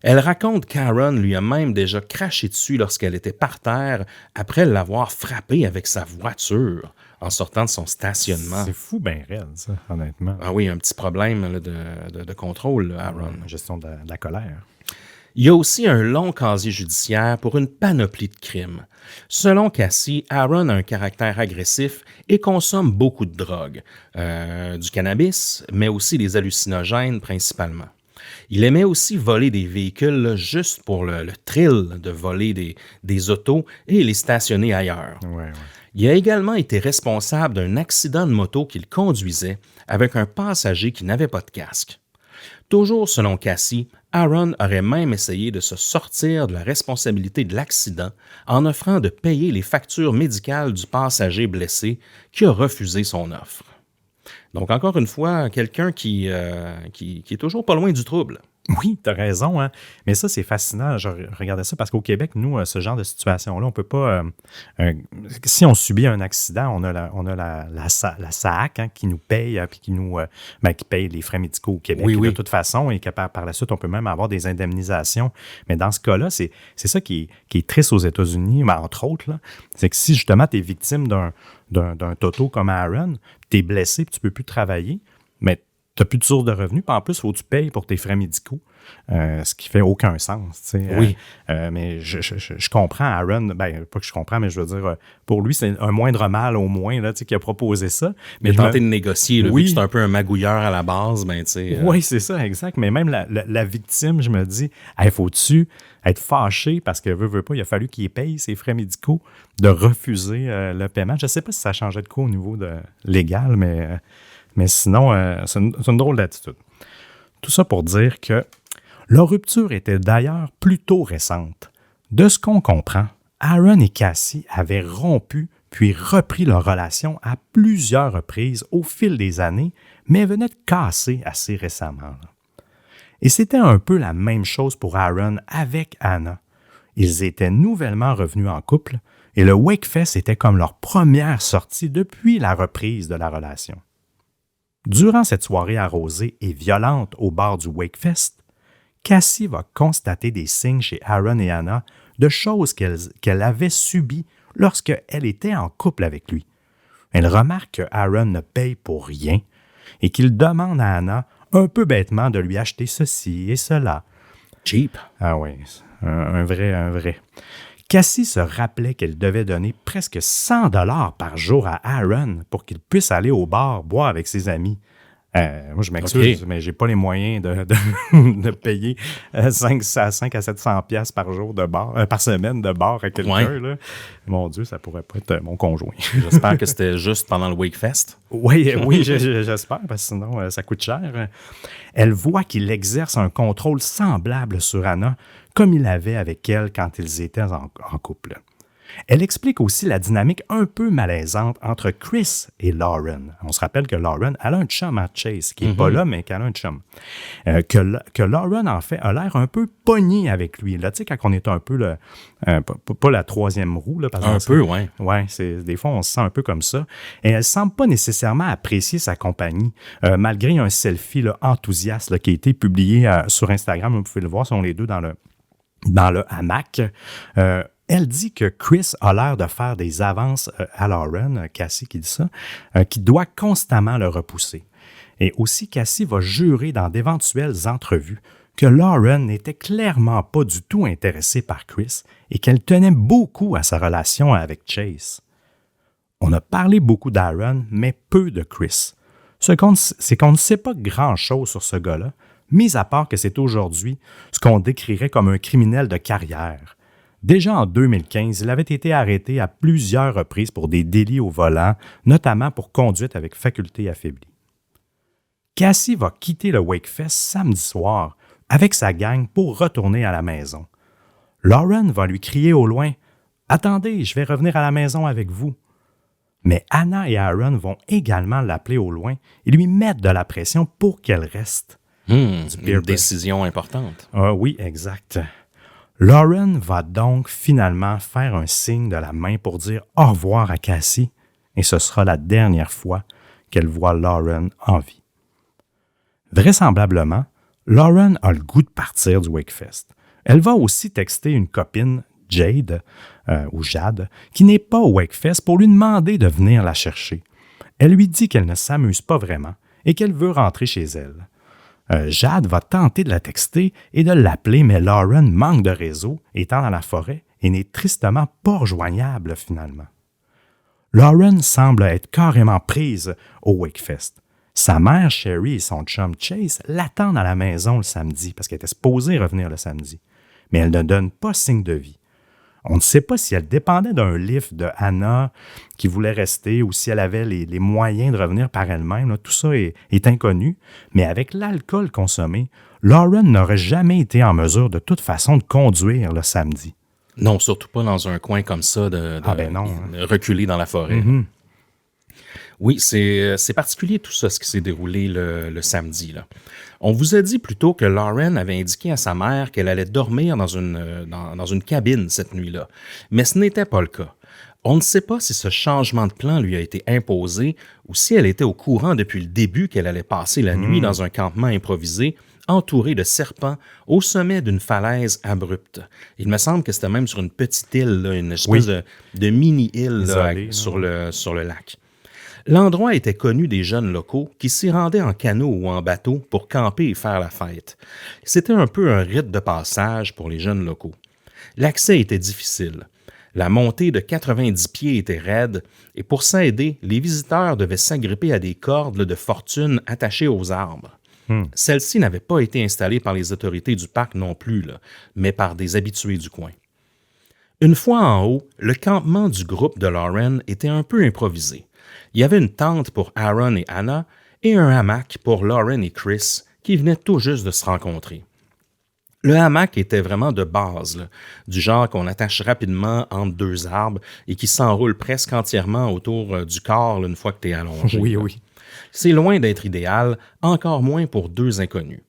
Elle raconte qu'Aaron lui a même déjà craché dessus lorsqu'elle était par terre après l'avoir frappé avec sa voiture en sortant de son stationnement. C'est fou, ben raide, ça, honnêtement. Ah oui, un petit problème là, de contrôle, là, Aaron. Gestion de la colère. Il y a aussi un long casier judiciaire pour une panoplie de crimes. Selon Cassie, Aaron a un caractère agressif et consomme beaucoup de drogue, du cannabis, mais aussi des hallucinogènes principalement. Il aimait aussi voler des véhicules là, juste pour le thrill de voler des autos et les stationner ailleurs. Ouais. Il a également été responsable d'un accident de moto qu'il conduisait avec un passager qui n'avait pas de casque. Toujours selon Cassie, Aaron aurait même essayé de se sortir de la responsabilité de l'accident en offrant de payer les factures médicales du passager blessé qui a refusé son offre. Donc, encore une fois, quelqu'un qui est toujours pas loin du trouble. Oui, tu as raison, hein? Mais ça, c'est fascinant. Je regardais ça parce qu'au Québec, nous, ce genre de situation-là, on peut pas... si on subit un accident, on a la SAAC hein, qui nous paye puis qui paye les frais médicaux au Québec oui. de toute façon et que par la suite, on peut même avoir des indemnisations. Mais dans ce cas-là, c'est ça qui est triste aux États-Unis, mais entre autres, là, c'est que si justement tu es victime d'un toto comme Aaron, tu es blessé puis tu peux plus travailler, mais tu n'as plus de source de revenus, puis en plus, il faut que tu payes pour tes frais médicaux, ce qui fait aucun sens. Oui. Mais je comprends Aaron, pas que je comprends, mais je veux dire, pour lui, c'est un moindre mal au moins là, qui a proposé ça. Mais tenté de négocier, vu que c'est un peu un magouilleur à la base, Oui, c'est ça, exact. Mais même la victime, je me dis, faut-tu être fâché parce que veut pas, il a fallu qu'il paye ses frais médicaux, de refuser le paiement. Je ne sais pas si ça changeait de quoi au niveau légal, mais sinon, c'est une drôle d'attitude. Tout ça pour dire que leur rupture était d'ailleurs plutôt récente. De ce qu'on comprend, Aaron et Cassie avaient rompu puis repris leur relation à plusieurs reprises au fil des années, mais venaient de casser assez récemment. Et c'était un peu la même chose pour Aaron avec Anna. Ils étaient nouvellement revenus en couple et le Wakefest était comme leur première sortie depuis la reprise de la relation. Durant cette soirée arrosée et violente au bar du Wakefest, Cassie va constater des signes chez Aaron et Anna de choses qu'elle avait subies lorsqu'elle était en couple avec lui. Elle remarque que Aaron ne paye pour rien et qu'il demande à Anna, un peu bêtement, de lui acheter ceci et cela. Cheap. Ah oui, un vrai. Cassie se rappelait qu'elle devait donner presque 100 $ par jour à Aaron pour qu'il puisse aller au bar boire avec ses amis. Moi, je m'excuse, mais j'ai pas les moyens de payer 5 à 700 piastres par jour de bar, par semaine de bar à quelqu'un. Ouais. Là. Mon Dieu, ça pourrait pas être mon conjoint. J'espère que c'était juste pendant le Wakefest. Oui, j'espère, parce que sinon, ça coûte cher. Elle voit qu'il exerce un contrôle semblable sur Anna, comme il avait avec elle quand ils étaient en couple. Elle explique aussi la dynamique un peu malaisante entre Chris et Lauren. On se rappelle que Lauren, elle a un chum à Chase, qui n'est pas là, mais qu'elle a un chum. Que Lauren, en fait, a l'air un peu pogné avec lui. Là, tu sais, quand on est un peu, pas la troisième roue. Là, parce un peu, oui. Oui, des fois, on se sent un peu comme ça. Et elle ne semble pas nécessairement apprécier sa compagnie, malgré un selfie là, enthousiaste là, qui a été publié sur Instagram. Vous pouvez le voir, sont les deux dans le hamac. Elle dit que Chris a l'air de faire des avances à Lauren, Cassie qui dit ça, qui doit constamment le repousser. Et aussi, Cassie va jurer dans d'éventuelles entrevues que Lauren n'était clairement pas du tout intéressée par Chris et qu'elle tenait beaucoup à sa relation avec Chase. On a parlé beaucoup d'Aaron, mais peu de Chris. C'est qu'on ne sait pas grand-chose sur ce gars-là, mis à part que c'est aujourd'hui ce qu'on décrirait comme un criminel de carrière. Déjà en 2015, il avait été arrêté à plusieurs reprises pour des délits au volant, notamment pour conduite avec faculté affaiblie. Cassie va quitter le Wakefest samedi soir avec sa gang pour retourner à la maison. Lauren va lui crier au loin « Attendez, je vais revenir à la maison avec vous ». Mais Anna et Aaron vont également l'appeler au loin et lui mettre de la pression pour qu'elle reste. Une décision importante. Ah oui, exact. Lauren va donc finalement faire un signe de la main pour dire au revoir à Cassie et ce sera la dernière fois qu'elle voit Lauren en vie. Vraisemblablement, Lauren a le goût de partir du Wakefest. Elle va aussi texter une copine, Jade, qui n'est pas au Wakefest pour lui demander de venir la chercher. Elle lui dit qu'elle ne s'amuse pas vraiment et qu'elle veut rentrer chez elle. Jade va tenter de la texter et de l'appeler, mais Lauren manque de réseau, étant dans la forêt, et n'est tristement pas rejoignable finalement. Lauren semble être carrément prise au Wakefest. Sa mère, Sherry, et son chum Chase l'attendent à la maison le samedi, parce qu'elle était supposée revenir le samedi. Mais elle ne donne pas signe de vie. On ne sait pas si elle dépendait d'un lift de Anna qui voulait rester ou si elle avait les moyens de revenir par elle-même. Là, tout ça est inconnu, mais avec l'alcool consommé, Lauren n'aurait jamais été en mesure de toute façon de conduire le samedi. Non, surtout pas dans un coin comme ça, reculé dans la forêt. Mm-hmm. Oui, c'est particulier tout ça, ce qui s'est déroulé le samedi, là. On vous a dit plutôt que Lauren avait indiqué à sa mère qu'elle allait dormir dans une cabine cette nuit-là, mais ce n'était pas le cas. On ne sait pas si ce changement de plan lui a été imposé ou si elle était au courant depuis le début qu'elle allait passer la nuit dans un campement improvisé, entouré de serpents, au sommet d'une falaise abrupte. Il me semble que c'était même sur une petite île, là, une espèce de mini-île là, sur le lac. L'endroit était connu des jeunes locaux qui s'y rendaient en canot ou en bateau pour camper et faire la fête. C'était un peu un rite de passage pour les jeunes locaux. L'accès était difficile. La montée de 90 pieds était raide et pour s'aider, les visiteurs devaient s'agripper à des cordes de fortune attachées aux arbres. Celles-ci n'avaient pas été installées par les autorités du parc non plus, mais par des habitués du coin. Une fois en haut, le campement du groupe de Lauren était un peu improvisé. Il y avait une tente pour Aaron et Anna et un hamac pour Lauren et Chris qui venaient tout juste de se rencontrer. Le hamac était vraiment de base, là, du genre qu'on attache rapidement entre deux arbres et qui s'enroule presque entièrement autour du corps là, une fois que tu es allongé. Oui. C'est loin d'être idéal, encore moins pour deux inconnus.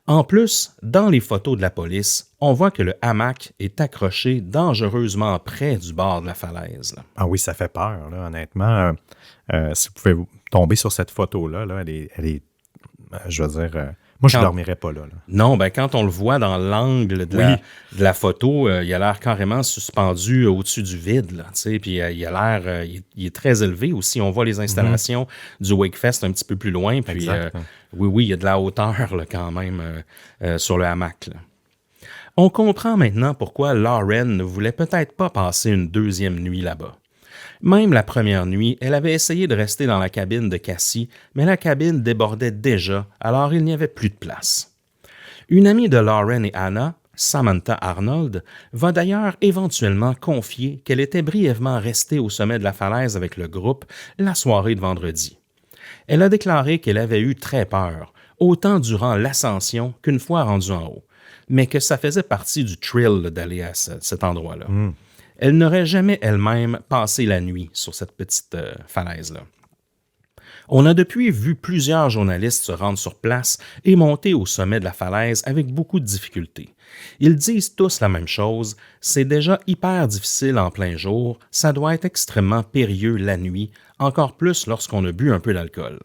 En plus, dans les photos de la police, on voit que le hamac est accroché dangereusement près du bord de la falaise. Là. Ah oui, ça fait peur, là, honnêtement. Si vous pouvez tomber sur cette photo-là, là, elle est je veux dire, moi, je ne dormirais pas là. Non, ben quand on le voit dans l'angle de la photo, il a l'air carrément suspendu au-dessus du vide. Là, puis il a l'air, il est très élevé aussi. On voit les installations du Wakefest un petit peu plus loin. Puis oui, il y a de la hauteur là, quand même sur le hamac. Là. On comprend maintenant pourquoi Lauren ne voulait peut-être pas passer une deuxième nuit là-bas. Même la première nuit, elle avait essayé de rester dans la cabine de Cassie, mais la cabine débordait déjà, alors il n'y avait plus de place. Une amie de Lauren et Anna, Samantha Arnold, va d'ailleurs éventuellement confier qu'elle était brièvement restée au sommet de la falaise avec le groupe la soirée de vendredi. Elle a déclaré qu'elle avait eu très peur, autant durant l'ascension qu'une fois rendue en haut, mais que ça faisait partie du thrill d'aller à cet endroit-là. Elle n'aurait jamais elle-même passé la nuit sur cette petite falaise-là. On a depuis vu plusieurs journalistes se rendre sur place et monter au sommet de la falaise avec beaucoup de difficultés. Ils disent tous la même chose, c'est déjà hyper difficile en plein jour, ça doit être extrêmement périlleux la nuit, encore plus lorsqu'on a bu un peu d'alcool.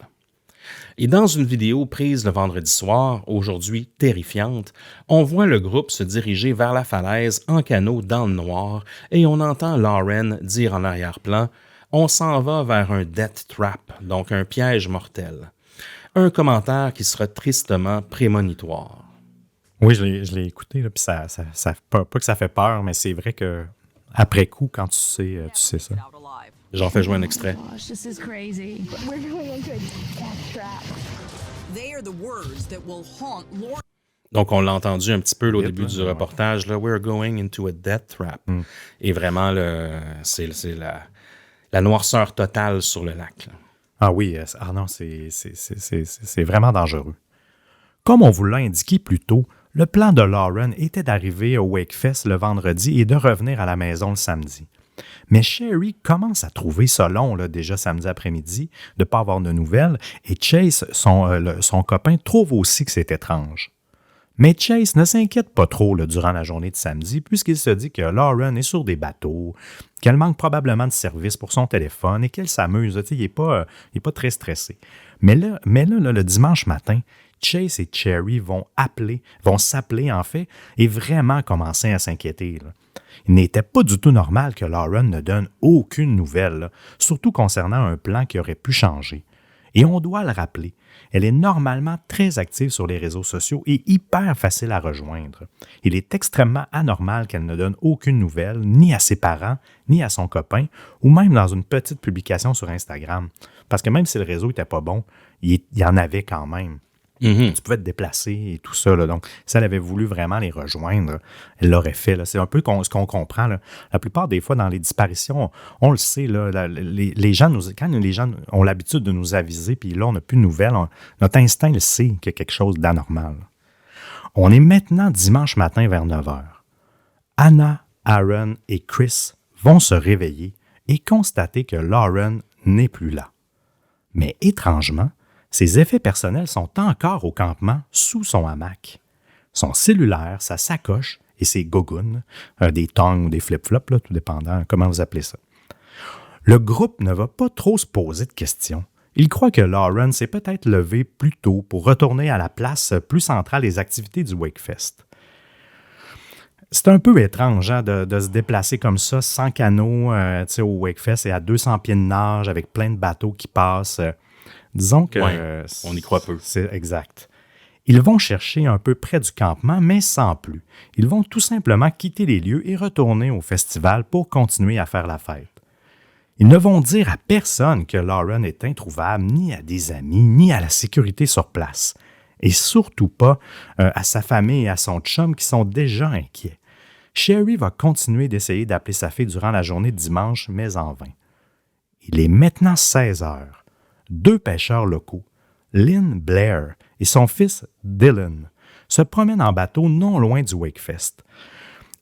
Et dans une vidéo prise le vendredi soir, aujourd'hui terrifiante, on voit le groupe se diriger vers la falaise en canot dans le noir et on entend Lauren dire en arrière-plan « On s'en va vers un death trap », donc un piège mortel. Un commentaire qui sera tristement prémonitoire. Oui, je l'ai écouté, là, puis ça pas que ça fait peur, mais c'est vrai que après coup, quand tu sais ça. J'en fais jouer un extrait. Gosh, this is crazy. We're going into a death trap. They are the words that will haunt Lauren. Donc, on l'a entendu un petit peu là, au début du reportage, là, « We're going into a death trap ». Et vraiment, c'est la noirceur totale sur le lac. Là. Ah oui, non, c'est vraiment dangereux. Comme on vous l'a indiqué plus tôt, le plan de Lauren était d'arriver au Wakefest le vendredi et de revenir à la maison le samedi. Mais Sherry commence à trouver ça long, là, déjà samedi après-midi, de ne pas avoir de nouvelles, et Chase, son copain, trouve aussi que c'est étrange. Mais Chase ne s'inquiète pas trop là, durant la journée de samedi, puisqu'il se dit que Lauren est sur des bateaux, qu'elle manque probablement de service pour son téléphone et qu'elle s'amuse. Il n'est pas très stressé. Mais là, le dimanche matin, Chase et Cherry vont s'appeler en fait, et vraiment commencer à s'inquiéter. Là. Il n'était pas du tout normal que Lauren ne donne aucune nouvelle, là, surtout concernant un plan qui aurait pu changer. Et on doit le rappeler, elle est normalement très active sur les réseaux sociaux et hyper facile à rejoindre. Il est extrêmement anormal qu'elle ne donne aucune nouvelle, ni à ses parents, ni à son copain, ou même dans une petite publication sur Instagram. Parce que même si le réseau n'était pas bon, il y en avait quand même. Tu pouvais te déplacer et tout ça. Là. Donc, si elle avait voulu vraiment les rejoindre, elle l'aurait fait. Là. C'est un peu ce qu'on comprend. Là. La plupart des fois, dans les disparitions, on le sait, là, les gens quand les gens ont l'habitude de nous aviser, puis là, on n'a plus de nouvelles, notre instinct le sait qu'il y a quelque chose d'anormal. On est maintenant dimanche matin vers 9h. Anna, Aaron et Chris vont se réveiller et constater que Lauren n'est plus là. Mais étrangement, ses effets personnels sont encore au campement sous son hamac. Son cellulaire, sa sacoche et ses gogoons, des tongs ou des flip-flops, là, tout dépendant comment vous appelez ça. Le groupe ne va pas trop se poser de questions. Il croit que Lauren s'est peut-être levée plus tôt pour retourner à la place plus centrale des activités du Wakefest. C'est un peu étrange hein, de se déplacer comme ça, sans canot au Wakefest et à 200 pieds de nage avec plein de bateaux qui passent. Disons que... Ouais, on y croit peu. C'est exact. Ils vont chercher un peu près du campement, mais sans plus. Ils vont tout simplement quitter les lieux et retourner au festival pour continuer à faire la fête. Ils ne vont dire à personne que Lauren est introuvable, ni à des amis, ni à la sécurité sur place. Et surtout pas à sa famille et à son chum qui sont déjà inquiets. Sherry va continuer d'essayer d'appeler sa fille durant la journée de dimanche, mais en vain. Il est maintenant 16 heures. 2 pêcheurs locaux, Lynn Blair et son fils Dylan, se promènent en bateau non loin du Wakefest.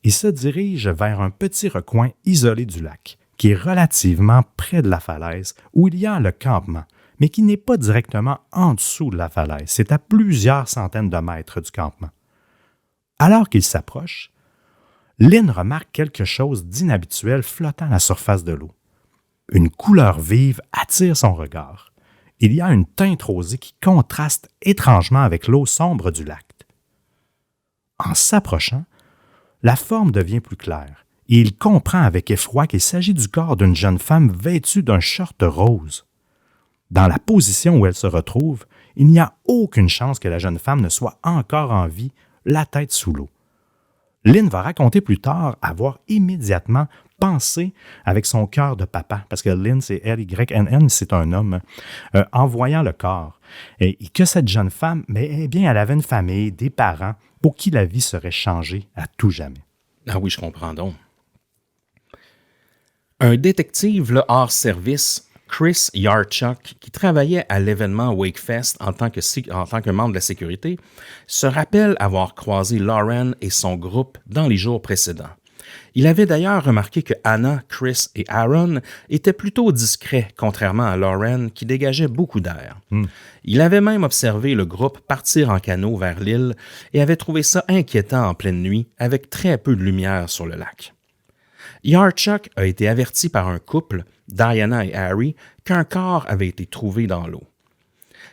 Ils se dirigent vers un petit recoin isolé du lac, qui est relativement près de la falaise où il y a le campement, mais qui n'est pas directement en dessous de la falaise. C'est à plusieurs centaines de mètres du campement. Alors qu'ils s'approchent, Lynn remarque quelque chose d'inhabituel flottant à la surface de l'eau. Une couleur vive attire son regard. Il y a une teinte rosée qui contraste étrangement avec l'eau sombre du lac. En s'approchant, la forme devient plus claire et il comprend avec effroi qu'il s'agit du corps d'une jeune femme vêtue d'un short rose. Dans la position où elle se retrouve, il n'y a aucune chance que la jeune femme ne soit encore en vie, la tête sous l'eau. Lynn va raconter plus tard avoir immédiatement pensé avec son cœur de papa, parce que Lynn, c'est L-Y-N-N, c'est un homme, en voyant le corps. Et que cette jeune femme, eh bien, elle avait une famille, des parents, pour qui la vie serait changée à tout jamais. Ah oui, je comprends donc. Un détective là, hors service, Chris Yarchuk, qui travaillait à l'événement Wakefest en tant que membre de la sécurité, se rappelle avoir croisé Lauren et son groupe dans les jours précédents. Il avait d'ailleurs remarqué que Anna, Chris et Aaron étaient plutôt discrets, contrairement à Lauren, qui dégageait beaucoup d'air. Il avait même observé le groupe partir en canot vers l'île et avait trouvé ça inquiétant en pleine nuit, avec très peu de lumière sur le lac. Yarchuk a été averti par un couple, Diana et Harry, qu'un corps avait été trouvé dans l'eau.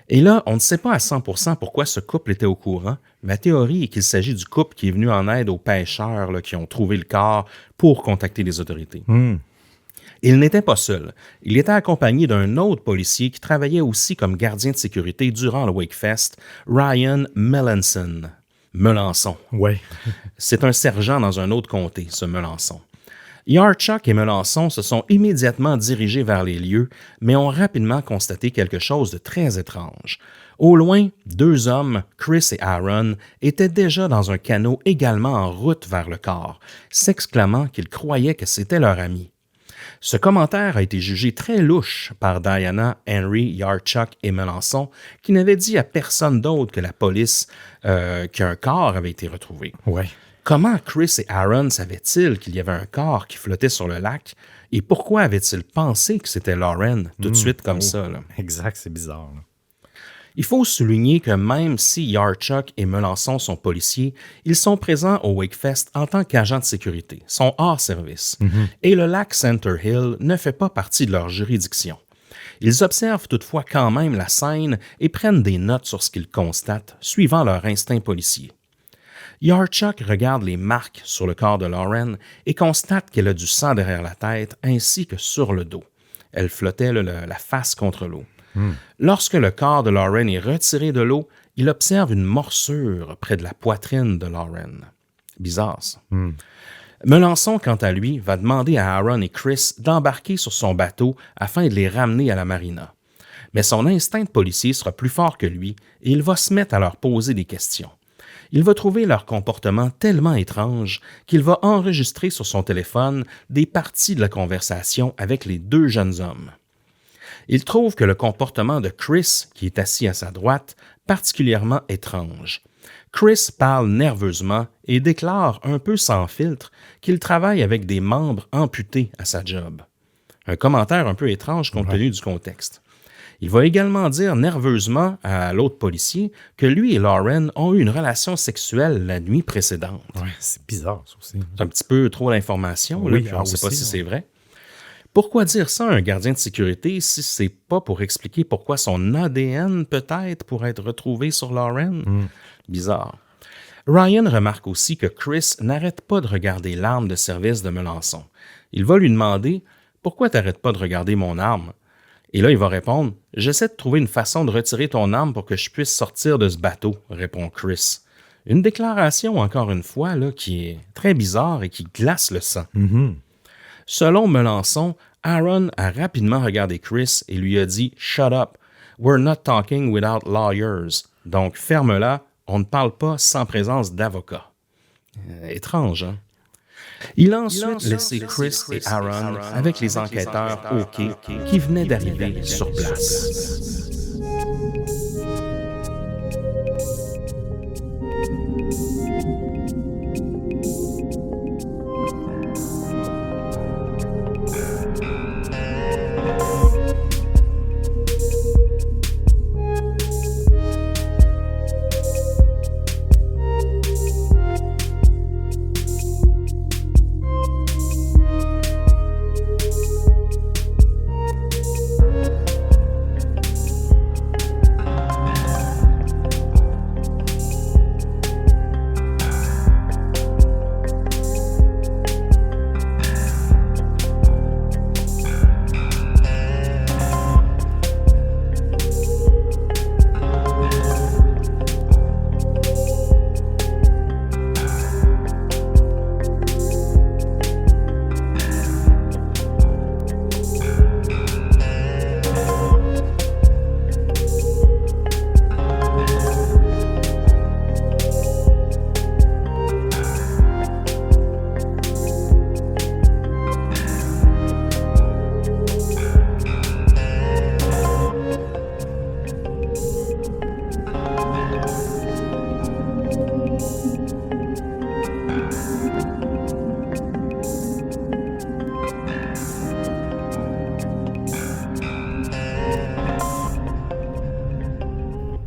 Et là, on ne sait pas à 100% pourquoi ce couple était au courant. Ma théorie est qu'il s'agit du couple qui est venu en aide aux pêcheurs là, qui ont trouvé le corps pour contacter les autorités. Il n'était pas seul. Il était accompagné d'un autre policier qui travaillait aussi comme gardien de sécurité durant le Wakefest, Ryan Melançon. Ouais. C'est un sergent dans un autre comté, ce Melançon. Yarchuk et Melançon se sont immédiatement dirigés vers les lieux, mais ont rapidement constaté quelque chose de très étrange. Au loin, 2 hommes, Chris et Aaron, étaient déjà dans un canot également en route vers le corps, s'exclamant qu'ils croyaient que c'était leur ami. Ce commentaire a été jugé très louche par Diana, Henry, Yarchuk et Melançon, qui n'avaient dit à personne d'autre que la police qu'un corps avait été retrouvé. Ouais. Comment Chris et Aaron savaient-ils qu'il y avait un corps qui flottait sur le lac et pourquoi avaient-ils pensé que c'était Lauren tout de suite comme ça? Là? Exact, c'est bizarre. Là. Il faut souligner que même si Yarchuk et Melançon sont policiers, ils sont présents au Wakefest en tant qu'agents de sécurité, sont hors service, et le lac Center Hill ne fait pas partie de leur juridiction. Ils observent toutefois quand même la scène et prennent des notes sur ce qu'ils constatent, suivant leur instinct policier. Yarchuk regarde les marques sur le corps de Lauren et constate qu'elle a du sang derrière la tête ainsi que sur le dos. Elle flottait la face contre l'eau. Lorsque le corps de Lauren est retiré de l'eau, il observe une morsure près de la poitrine de Lauren. Bizarre, ça. Melançon, quant à lui, va demander à Aaron et Chris d'embarquer sur son bateau afin de les ramener à la marina. Mais son instinct de policier sera plus fort que lui et il va se mettre à leur poser des questions. Il va trouver leur comportement tellement étrange qu'il va enregistrer sur son téléphone des parties de la conversation avec les 2 jeunes hommes. Il trouve que le comportement de Chris, qui est assis à sa droite, particulièrement étrange. Chris parle nerveusement et déclare un peu sans filtre qu'il travaille avec des membres amputés à sa job. Un commentaire un peu étrange compte tenu du contexte. Il va également dire nerveusement à l'autre policier que lui et Lauren ont eu une relation sexuelle la nuit précédente. Ouais, c'est bizarre, ça aussi. C'est un petit peu trop d'informations, Oui, là, puis on ne sait pas si c'est vrai. Pourquoi dire ça à un gardien de sécurité si c'est pas pour expliquer pourquoi son ADN peut-être pourrait être retrouvé sur Lauren? Bizarre. Ryan remarque aussi que Chris n'arrête pas de regarder l'arme de service de Melançon. Il va lui demander « Pourquoi t'arrêtes pas de regarder mon arme? » Et là, il va répondre « J'essaie de trouver une façon de retirer ton arme pour que je puisse sortir de ce bateau, » répond Chris. Une déclaration, encore une fois, là, qui est très bizarre et qui glace le sang. Selon Melançon, Aaron a rapidement regardé Chris et lui a dit « Shut up, we're not talking without lawyers. » Donc, ferme-la, on ne parle pas sans présence d'avocat. Étrange, hein? Il a ensuite laissé Chris et Aaron avec les enquêteurs au quai qui venaient d'arriver sur place.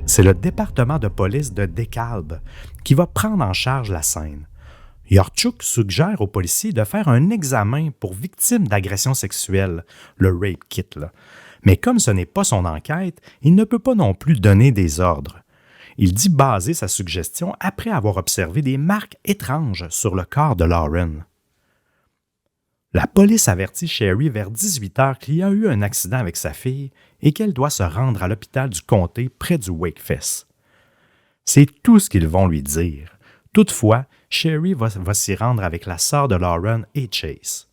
C'est le département de police de DeKalb qui va prendre en charge la scène. Yarchuk suggère aux policiers de faire un examen pour victimes d'agression sexuelle, le rape kit, là, Mais comme ce n'est pas son enquête, il ne peut pas non plus donner des ordres. Il dit baser sa suggestion après avoir observé des marques étranges sur le corps de Lauren. La police avertit Sherry vers 18h qu'il y a eu un accident avec sa fille et qu'elle doit se rendre à l'hôpital du comté près du Wakefest. C'est tout ce qu'ils vont lui dire. Toutefois, Sherry va s'y rendre avec la sœur de Lauren et Chase.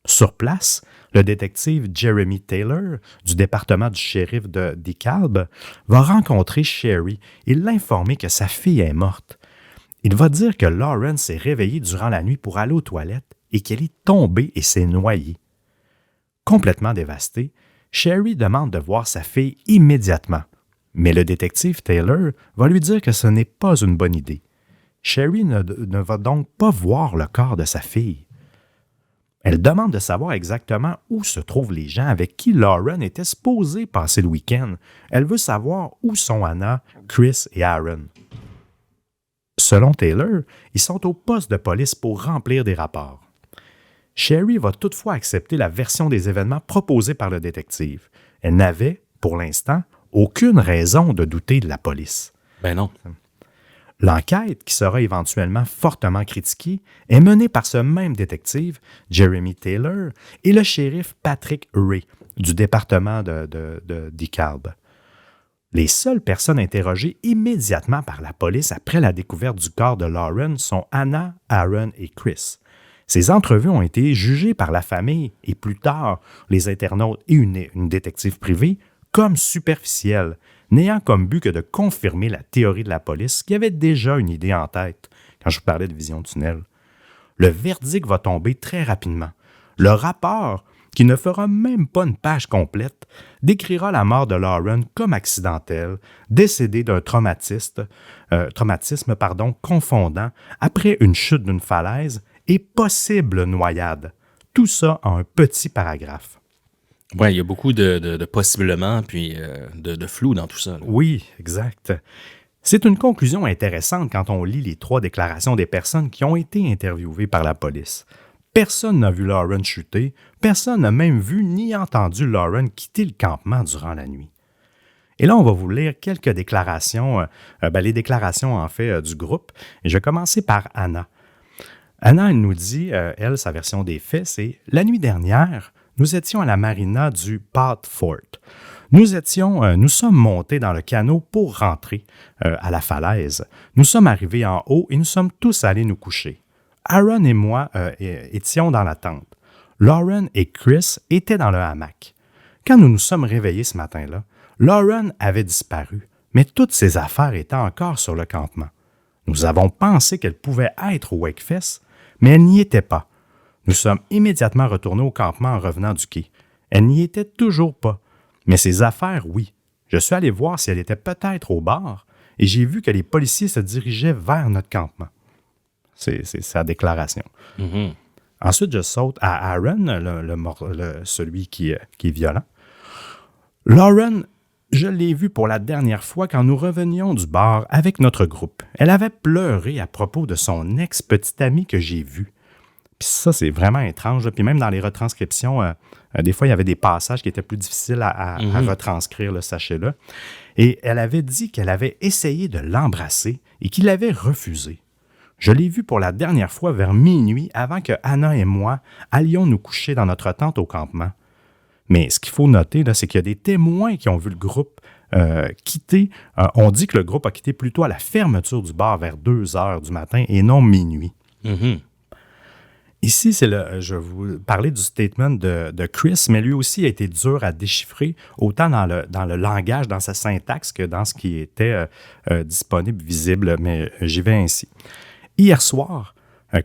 Sur place, le détective Jeremy Taylor, du département du shérif de DeKalb, va rencontrer Sherry et l'informer que sa fille est morte. Il va dire que Lauren s'est réveillée durant la nuit pour aller aux toilettes et qu'elle est tombée et s'est noyée. Complètement dévastée, Sherry demande de voir sa fille immédiatement, mais le détective Taylor va lui dire que ce n'est pas une bonne idée. Sherry ne va donc pas voir le corps de sa fille. Elle demande de savoir exactement où se trouvent les gens avec qui Lauren était supposée passer le week-end. Elle veut savoir où sont Anna, Chris et Aaron. Selon Taylor, ils sont au poste de police pour remplir des rapports. Sherry va toutefois accepter la version des événements proposée par le détective. Elle n'avait, pour l'instant, aucune raison de douter de la police. Ben non. L'enquête, qui sera éventuellement fortement critiquée, est menée par ce même détective, Jeremy Taylor, et le shérif Patrick Ray, du département de DeKalb. Les seules personnes interrogées immédiatement par la police après la découverte du corps de Lauren sont Anna, Aaron et Chris. Ces entrevues ont été jugées par la famille et plus tard les internautes et une détective privée comme superficielles, n'ayant comme but que de confirmer la théorie de la police qui avait déjà une idée en tête quand je vous parlais de vision tunnel. Le verdict va tomber très rapidement. Le rapport, qui ne fera même pas une page complète, décrira la mort de Lauren comme accidentelle, décédée d'un traumatisme confondant après une chute d'une falaise et possible noyade. Tout ça en un petit paragraphe. Oui, il y a beaucoup de possiblement, puis de flou dans tout ça. Là. Oui, exact. C'est une conclusion intéressante quand on lit les 3 déclarations des personnes qui ont été interviewées par la police. Personne n'a vu Lauren chuter, personne n'a même vu ni entendu Lauren quitter le campement durant la nuit. Et là, on va vous lire quelques déclarations, les déclarations en fait du groupe. Et je vais commencer par Anna. Anna, elle nous dit, elle, sa version des faits, c'est « La nuit dernière, nous étions à la marina du Path Fort. Nous sommes montés dans le canot pour rentrer à la falaise. Nous sommes arrivés en haut et nous sommes tous allés nous coucher. Aaron et moi étions dans la tente. Lauren et Chris étaient dans le hamac. Quand nous nous sommes réveillés ce matin-là, Lauren avait disparu, mais toutes ses affaires étaient encore sur le campement. Nous avons pensé qu'elle pouvait être au Wakefest, mais elle n'y était pas. Nous sommes immédiatement retournés au campement en revenant du quai. Elle n'y était toujours pas. Mais ses affaires, oui. Je suis allé voir si elle était peut-être au bar et j'ai vu que les policiers se dirigeaient vers notre campement. C'est sa déclaration. Mm-hmm. Ensuite, je saute à Aaron, celui qui est violent. Lauren, je l'ai vue pour la dernière fois quand nous revenions du bar avec notre groupe. Elle avait pleuré à propos de son ex-petite amie que j'ai vue. Puis ça, c'est vraiment étrange. Puis même dans les retranscriptions, des fois, il y avait des passages qui étaient plus difficiles à retranscrire, sachez-le. Et elle avait dit qu'elle avait essayé de l'embrasser et qu'il avait refusé. Je l'ai vue pour la dernière fois vers minuit avant que Anna et moi allions nous coucher dans notre tente au campement. Mais ce qu'il faut noter, là, c'est qu'il y a des témoins qui ont vu le groupe quitter. On dit que le groupe a quitté plutôt à la fermeture du bar vers 2h du matin et non minuit. Mm-hmm. Ici, je vais vous parler du statement de Chris, mais lui aussi a été dur à déchiffrer, autant dans le langage, dans sa syntaxe, que dans ce qui était disponible, visible, mais j'y vais ainsi. Hier soir,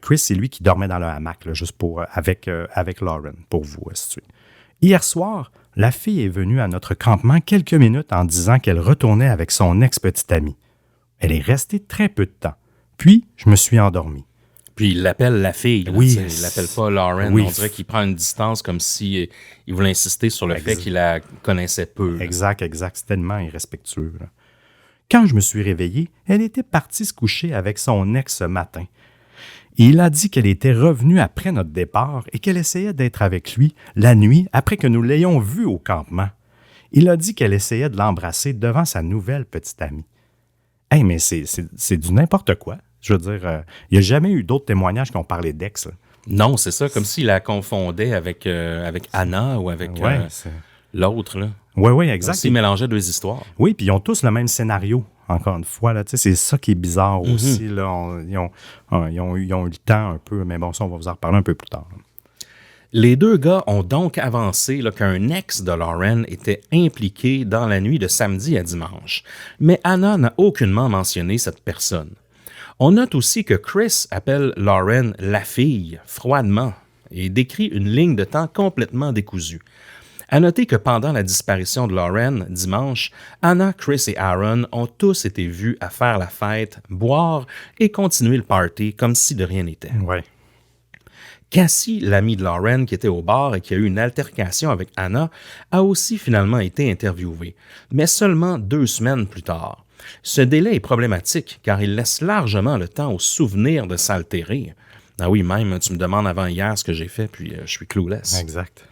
Chris, c'est lui qui dormait dans le hamac, là, juste avec Lauren, pour vous situer. Hier soir, la fille est venue à notre campement quelques minutes en disant qu'elle retournait avec son ex-petite amie. Elle est restée très peu de temps. Puis, je me suis endormi. Puis il l'appelle la fille. Là, oui. Il l'appelle pas Lauren. Oui. On dirait qu'il prend une distance comme si il voulait insister sur le fait qu'il la connaissait peu. Là. Exact. C'est tellement irrespectueux. Là. Quand je me suis réveillé, elle était partie se coucher avec son ex ce matin. Et il a dit qu'elle était revenue après notre départ et qu'elle essayait d'être avec lui la nuit après que nous l'ayons vu au campement. Il a dit qu'elle essayait de l'embrasser devant sa nouvelle petite amie. Hey, mais c'est du n'importe quoi. Je veux dire, il n'y a jamais eu d'autres témoignages qui ont parlé d'ex. Là. Non, c'est ça, comme s'il la confondait avec Anna ou avec l'autre. Là. Oui, exact. S'il mélangeait deux histoires. Oui, puis ils ont tous le même scénario, encore une fois. Là, c'est ça qui est bizarre aussi. Là, ils ont eu le temps un peu, mais bon, ça, on va vous en reparler un peu plus tard. Là. Les deux gars ont donc avancé là, qu'un ex de Lauren était impliqué dans la nuit de samedi à dimanche, mais Anna n'a aucunement mentionné cette personne. On note aussi que Chris appelle Lauren « la fille » froidement et décrit une ligne de temps complètement décousue. À noter que pendant la disparition de Lauren, dimanche, Anna, Chris et Aaron ont tous été vus à faire la fête, boire et continuer le party comme si de rien n'était. Ouais. Cassie, l'amie de Lauren qui était au bar et qui a eu une altercation avec Anna, a aussi finalement été interviewée, mais seulement 2 semaines plus tard. Ce délai est problématique car il laisse largement le temps au souvenir de s'altérer. Ah oui, même, tu me demandes avant hier ce que j'ai fait, puis je suis clueless. Exact.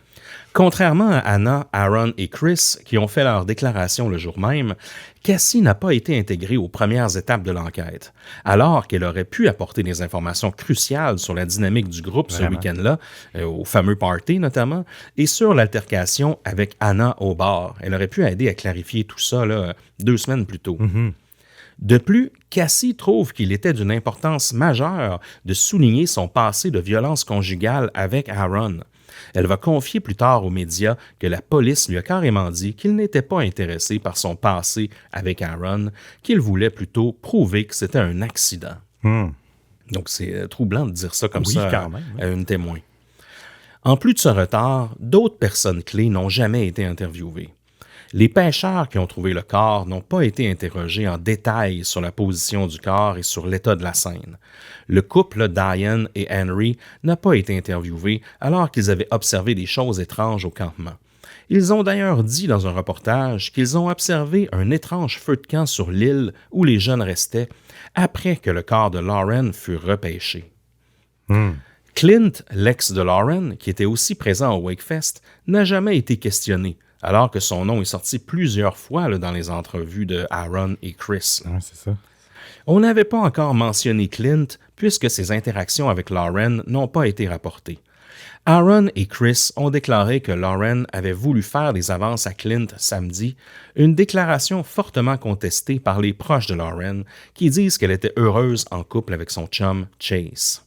Contrairement à Anna, Aaron et Chris, qui ont fait leur déclaration le jour même, Cassie n'a pas été intégrée aux premières étapes de l'enquête, alors qu'elle aurait pu apporter des informations cruciales sur la dynamique du groupe ce week-end-là, au fameux party notamment, et sur l'altercation avec Anna au bar. Elle aurait pu aider à clarifier tout ça là, 2 semaines plus tôt. Mm-hmm. De plus, Cassie trouve qu'il était d'une importance majeure de souligner son passé de violence conjugale avec Aaron. Elle va confier plus tard aux médias que la police lui a carrément dit qu'il n'était pas intéressé par son passé avec Aaron, qu'il voulait plutôt prouver que c'était un accident. Donc c'est troublant de dire ça comme ça quand même, à une témoin. En plus de ce retard, d'autres personnes clés n'ont jamais été interviewées. Les pêcheurs qui ont trouvé le corps n'ont pas été interrogés en détail sur la position du corps et sur l'état de la scène. Le couple Diane et Henry n'a pas été interviewé alors qu'ils avaient observé des choses étranges au campement. Ils ont d'ailleurs dit dans un reportage qu'ils ont observé un étrange feu de camp sur l'île où les jeunes restaient après que le corps de Lauren fut repêché. Clint, l'ex de Lauren, qui était aussi présent au Wakefest, n'a jamais été questionné, alors que son nom est sorti plusieurs fois là, dans les entrevues de Aaron et Chris. Ouais, c'est ça. On n'avait pas encore mentionné Clint, puisque ses interactions avec Lauren n'ont pas été rapportées. Aaron et Chris ont déclaré que Lauren avait voulu faire des avances à Clint samedi, une déclaration fortement contestée par les proches de Lauren, qui disent qu'elle était heureuse en couple avec son chum Chase.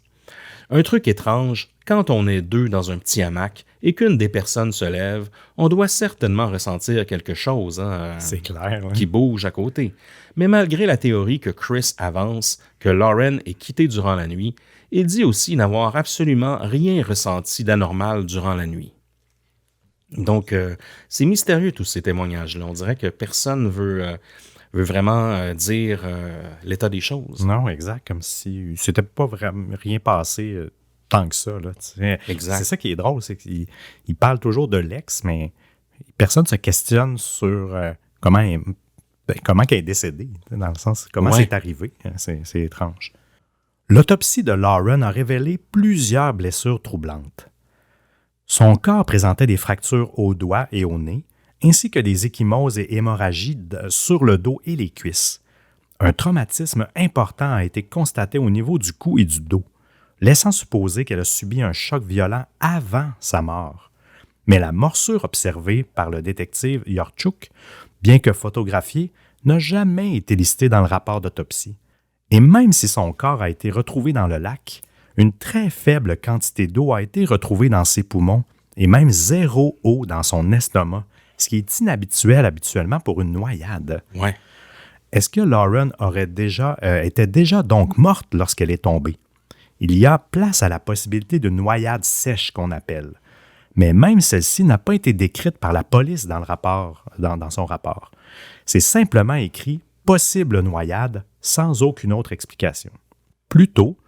Un truc étrange, quand on est 2 dans un petit hamac et qu'une des personnes se lève, on doit certainement ressentir quelque chose c'est clair, ouais. qui bouge à côté. Mais malgré la théorie que Chris avance, que Lauren est quittée durant la nuit, il dit aussi n'avoir absolument rien ressenti d'anormal durant la nuit. Donc, c'est mystérieux tous ces témoignages-là. On dirait que personne veut vraiment dire l'état des choses. Non, exact, comme si c'était pas vraiment rien passé tant que ça. Là, exact. C'est ça qui est drôle, c'est qu'il parle toujours de l'ex, mais personne ne se questionne sur comment elle est décédée, dans le sens comment c'est arrivé. C'est étrange. L'autopsie de Lauren a révélé plusieurs blessures troublantes. Son corps présentait des fractures au doigt et au nez, ainsi que des ecchymoses et hémorragies sur le dos et les cuisses. Un traumatisme important a été constaté au niveau du cou et du dos, laissant supposer qu'elle a subi un choc violent avant sa mort. Mais la morsure observée par le détective Yorchuk, bien que photographiée, n'a jamais été listée dans le rapport d'autopsie. Et même si son corps a été retrouvé dans le lac, une très faible quantité d'eau a été retrouvée dans ses poumons et même 0 eau dans son estomac, ce qui est inhabituel habituellement pour une noyade. Ouais. Est-ce que Lauren était déjà donc morte lorsqu'elle est tombée? Il y a place à la possibilité d'une noyade sèche qu'on appelle. Mais même celle-ci n'a pas été décrite par la police dans son rapport. C'est simplement écrit « possible noyade » sans aucune autre explication. Plus tôt,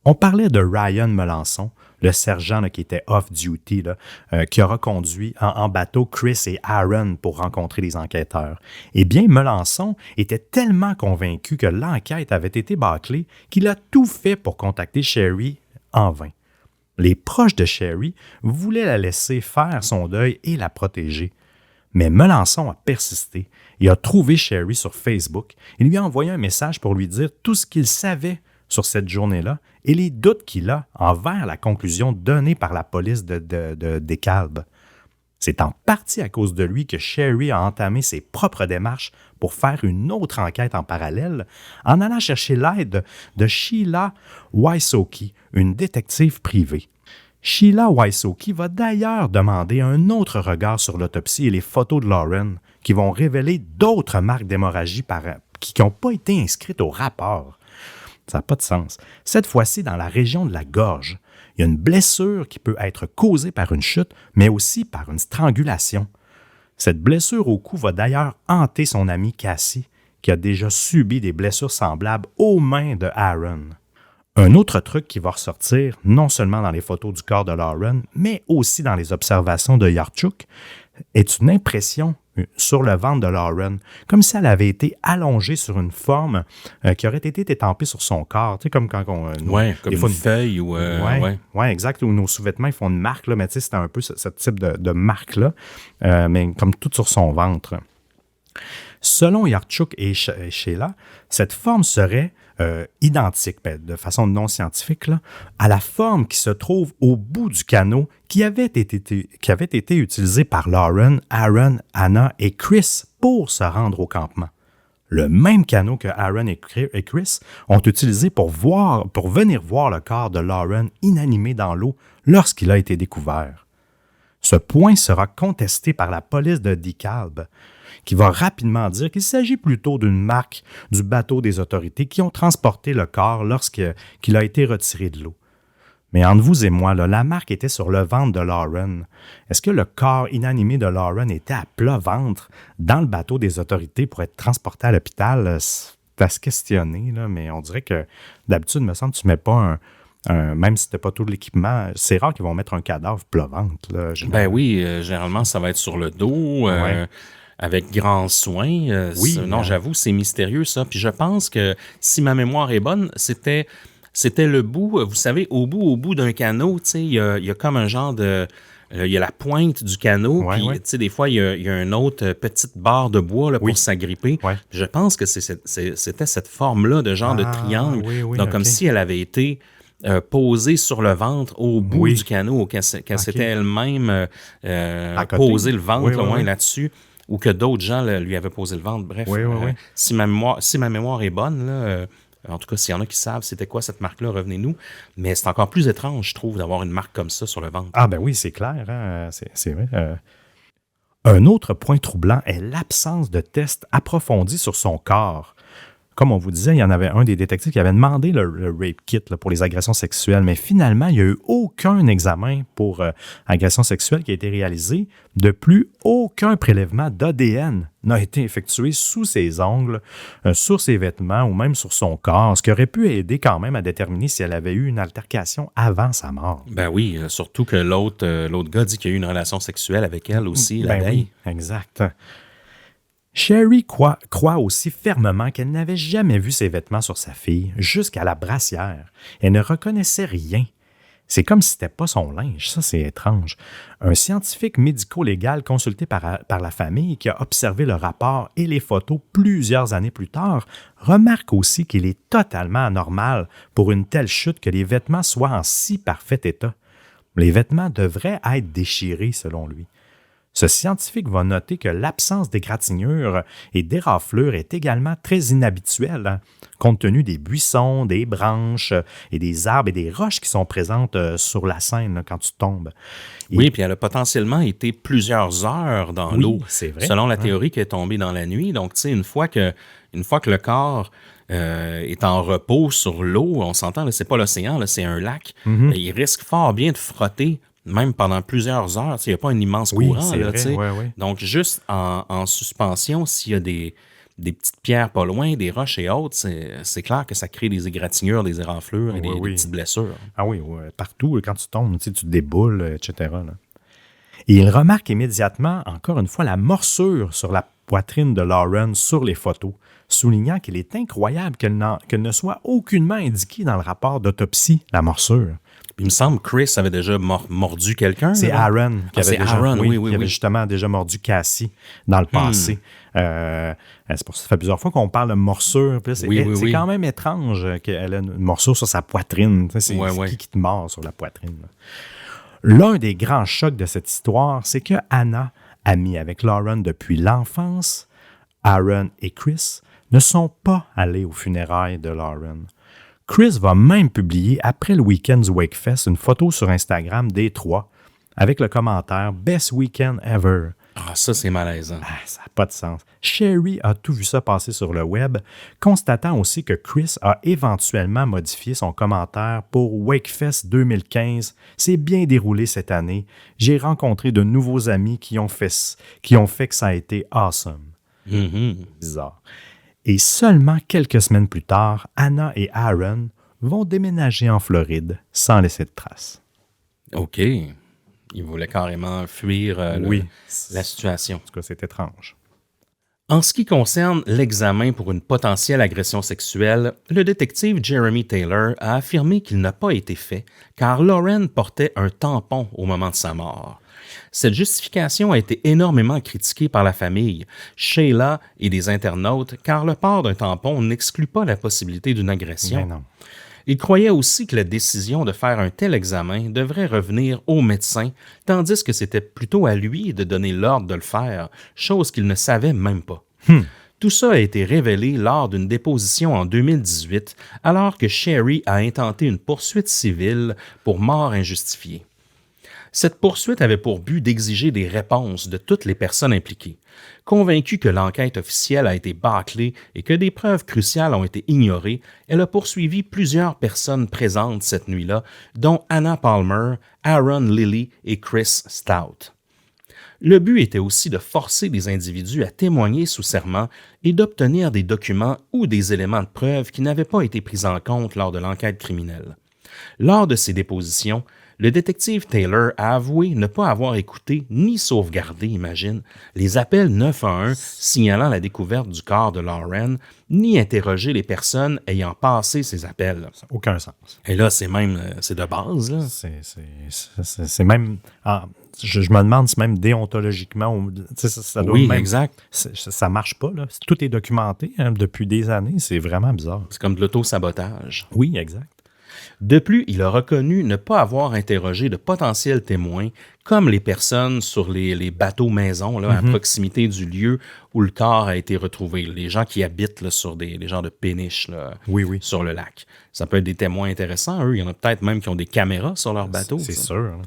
on parlait de Ryan Melançon, le sergent là, qui était off-duty, qui aura conduit en bateau Chris et Aaron pour rencontrer les enquêteurs. Eh bien, Melançon était tellement convaincu que l'enquête avait été bâclée qu'il a tout fait pour contacter Sherry en vain. Les proches de Sherry voulaient la laisser faire son deuil et la protéger. Mais Melançon a persisté et a trouvé Sherry sur Facebook. Il lui a envoyé un message pour lui dire tout ce qu'il savait sur cette journée-là et les doutes qu'il a envers la conclusion donnée par la police de DeKalb. C'est en partie à cause de lui que Sherry a entamé ses propres démarches pour faire une autre enquête en parallèle en allant chercher l'aide de Sheila Wysocki, une détective privée. Sheila Wysocki va d'ailleurs demander un autre regard sur l'autopsie et les photos de Lauren qui vont révéler d'autres marques d'hémorragie qui n'ont pas été inscrites au rapport. Ça n'a pas de sens. Cette fois-ci, dans la région de la gorge, il y a une blessure qui peut être causée par une chute, mais aussi par une strangulation. Cette blessure au cou va d'ailleurs hanter son amie Cassie, qui a déjà subi des blessures semblables aux mains de Aaron. Un autre truc qui va ressortir, non seulement dans les photos du corps de Lauren, mais aussi dans les observations de Yarchuk, est une impression sur le ventre de Lauren, comme si elle avait été allongée sur une forme qui aurait été étampée sur son corps. Tu sais, comme quand on... Oui, comme une feuille ou... Oui, exact. Où nos sous-vêtements ils font une marque, là, mais tu sais, c'était un peu ce type de marque-là, mais comme tout sur son ventre. Selon Yarchuk et Sheila, cette forme serait identique, de façon non scientifique, là, à la forme qui se trouve au bout du canot qui avait été utilisé par Lauren, Aaron, Anna et Chris pour se rendre au campement. Le même canot que Aaron et Chris ont utilisé pour venir voir le corps de Lauren inanimé dans l'eau lorsqu'il a été découvert. Ce point sera contesté par la police de DeKalb, qui va rapidement dire qu'il s'agit plutôt d'une marque du bateau des autorités qui ont transporté le corps lorsqu'il a été retiré de l'eau. Mais entre vous et moi, là, la marque était sur le ventre de Lauren. Est-ce que le corps inanimé de Lauren était à plat ventre dans le bateau des autorités pour être transporté à l'hôpital? C'est à se questionner, là, mais on dirait que d'habitude, il me semble que tu ne mets pas même si tu n'as pas tout l'équipement, c'est rare qu'ils vont mettre un cadavre plat ventre. Là, ben oui, généralement, ça va être sur le dos. Avec grand soin. Non, j'avoue, c'est mystérieux, ça. Puis je pense que, si ma mémoire est bonne, c'était le bout, vous savez, au bout d'un canot, tu sais, il y a comme un genre de... Il y a la pointe du canot, puis tu sais, des fois, il y a une autre petite barre de bois là, pour s'agripper. Ouais. Je pense que c'était cette forme-là de genre de triangle. Donc, comme si elle avait été... posée sur le ventre au bout du canot, qu'elle s'était elle-même posé le ventre au moins là-dessus. Ou que d'autres gens lui avaient posé le ventre. Bref, si ma mémoire est bonne, là, en tout cas, s'il y en a qui savent c'était quoi cette marque-là, revenez-nous. Mais c'est encore plus étrange, je trouve, d'avoir une marque comme ça sur le ventre. Ah ben oui, c'est clair, hein? C'est vrai. Un autre point troublant est l'absence de tests approfondis sur son corps. Comme on vous disait, il y en avait un des détectives qui avait demandé le rape kit là, pour les agressions sexuelles, mais finalement, il n'y a eu aucun examen pour agression sexuelle qui a été réalisé. De plus, aucun prélèvement d'ADN n'a été effectué sous ses ongles, sur ses vêtements ou même sur son corps, ce qui aurait pu aider quand même à déterminer si elle avait eu une altercation avant sa mort. Ben oui, surtout que l'autre gars dit qu'il y a eu une relation sexuelle avec elle aussi la veille. Oui, exact. Sherry croit aussi fermement qu'elle n'avait jamais vu ses vêtements sur sa fille jusqu'à la brassière. Elle ne reconnaissait rien. C'est comme si c'était pas son linge. Ça, c'est étrange. Un scientifique médico-légal consulté par la famille qui a observé le rapport et les photos plusieurs années plus tard remarque aussi qu'il est totalement anormal pour une telle chute que les vêtements soient en si parfait état. Les vêtements devraient être déchirés, selon lui. Ce scientifique va noter que l'absence d'égratignures et d'éraflures est également très inhabituelle, hein, compte tenu des buissons, des branches et des arbres et des roches qui sont présentes sur la scène là, quand tu tombes. Oui, puis elle a potentiellement été plusieurs heures dans l'eau, c'est vrai, selon la théorie qu'elle est tombée dans la nuit. Donc, tu sais, une fois que le corps est en repos sur l'eau, on s'entend, là, c'est pas l'océan, là, c'est un lac, il risque fort bien de frotter même pendant plusieurs heures. Il n'y a pas un immense courant. Là, vrai. Donc, juste en suspension, s'il y a des petites pierres pas loin, des roches et autres, c'est clair que ça crée des égratignures, des éraflures et des petites blessures. Ah oui, partout, quand tu tombes, tu te déboules, etc. Là. Et il remarque immédiatement, encore une fois, la morsure sur la poitrine de Lauren sur les photos, soulignant qu'il est incroyable qu'elle ne soit aucunement indiquée dans le rapport d'autopsie, la morsure. Il me semble que Chris avait déjà mordu quelqu'un. C'est là. Aaron qui avait déjà, Aaron, oui, qui avait justement déjà mordu Cassie dans le passé. C'est pour ça que ça fait plusieurs fois qu'on parle de morsure. Puis là, c'est quand même étrange qu'elle ait une morsure sur sa poitrine. C'est qui te mord sur la poitrine? Là. L'un des grands chocs de cette histoire, c'est que Anna, amie avec Lauren depuis l'enfance, Aaron et Chris ne sont pas allés aux funérailles de Lauren. Chris va même publier, après le week-end du Wakefest, une photo sur Instagram des trois avec le commentaire « Best weekend ever ». Ah, ça, c'est malaisant. Ça n'a pas de sens. Sherry a tout vu ça passer sur le web, constatant aussi que Chris a éventuellement modifié son commentaire pour Wakefest 2015. C'est bien déroulé cette année. J'ai rencontré de nouveaux amis qui ont fait que ça a été awesome. Bizarre. Et seulement quelques semaines plus tard, Anna et Aaron vont déménager en Floride sans laisser de traces. OK. Ils voulaient carrément fuir la situation. En tout cas, c'est étrange. En ce qui concerne l'examen pour une potentielle agression sexuelle, le détective Jeremy Taylor a affirmé qu'il n'a pas été fait car Lauren portait un tampon au moment de sa mort. Cette justification a été énormément critiquée par la famille, Sheila et des internautes, car le port d'un tampon n'exclut pas la possibilité d'une agression. Mais non. Il croyait aussi que la décision de faire un tel examen devrait revenir au médecin, tandis que c'était plutôt à lui de donner l'ordre de le faire, chose qu'il ne savait même pas. Tout ça a été révélé lors d'une déposition en 2018, alors que Sherry a intenté une poursuite civile pour mort injustifiée. Cette poursuite avait pour but d'exiger des réponses de toutes les personnes impliquées. Convaincue que l'enquête officielle a été bâclée et que des preuves cruciales ont été ignorées, elle a poursuivi plusieurs personnes présentes cette nuit-là, dont Anna Palmer, Aaron Lilly et Chris Stout. Le but était aussi de forcer des individus à témoigner sous serment et d'obtenir des documents ou des éléments de preuve qui n'avaient pas été pris en compte lors de l'enquête criminelle. Lors de ces dépositions, le détective Taylor a avoué ne pas avoir écouté ni sauvegardé, imagine, les appels 911 signalant la découverte du corps de Lauren, ni interrogé les personnes ayant passé ces appels. Ça n'a aucun sens. Et là, c'est de base, là. C'est même... je me demande si même déontologiquement... Ça doit même, exact. Ça marche pas, là. Tout est documenté depuis des années. C'est vraiment bizarre. C'est comme de l'auto-sabotage. Oui, exact. De plus, il a reconnu ne pas avoir interrogé de potentiels témoins, comme les personnes sur les bateaux maisons là, à proximité du lieu où le corps a été retrouvé. Les gens qui habitent là, sur les genres de péniches là, sur le lac. Ça peut être des témoins intéressants. Eux, il y en a peut-être même qui ont des caméras sur leur bateau. C'est sûr.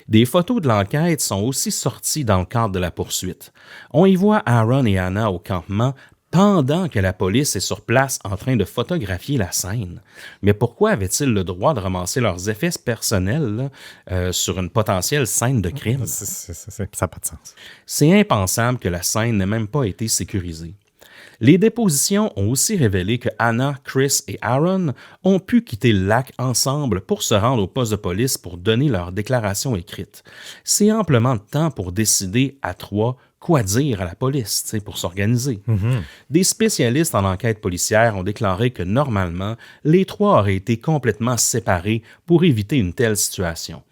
Des photos de l'enquête sont aussi sorties dans le cadre de la poursuite. On y voit Aaron et Anna au campement pendant que la police est sur place en train de photographier la scène. Mais pourquoi avaient-ils le droit de ramasser leurs effets personnels là, sur une potentielle scène de crime? Ça n'a pas de sens. C'est impensable que la scène n'ait même pas été sécurisée. Les dépositions ont aussi révélé que Anna, Chris et Aaron ont pu quitter le lac ensemble pour se rendre au poste de police pour donner leur déclaration écrite. C'est amplement de temps pour décider à trois quoi dire à la police, pour s'organiser. Des spécialistes en enquête policière ont déclaré que normalement, les trois auraient été complètement séparés pour éviter une telle situation.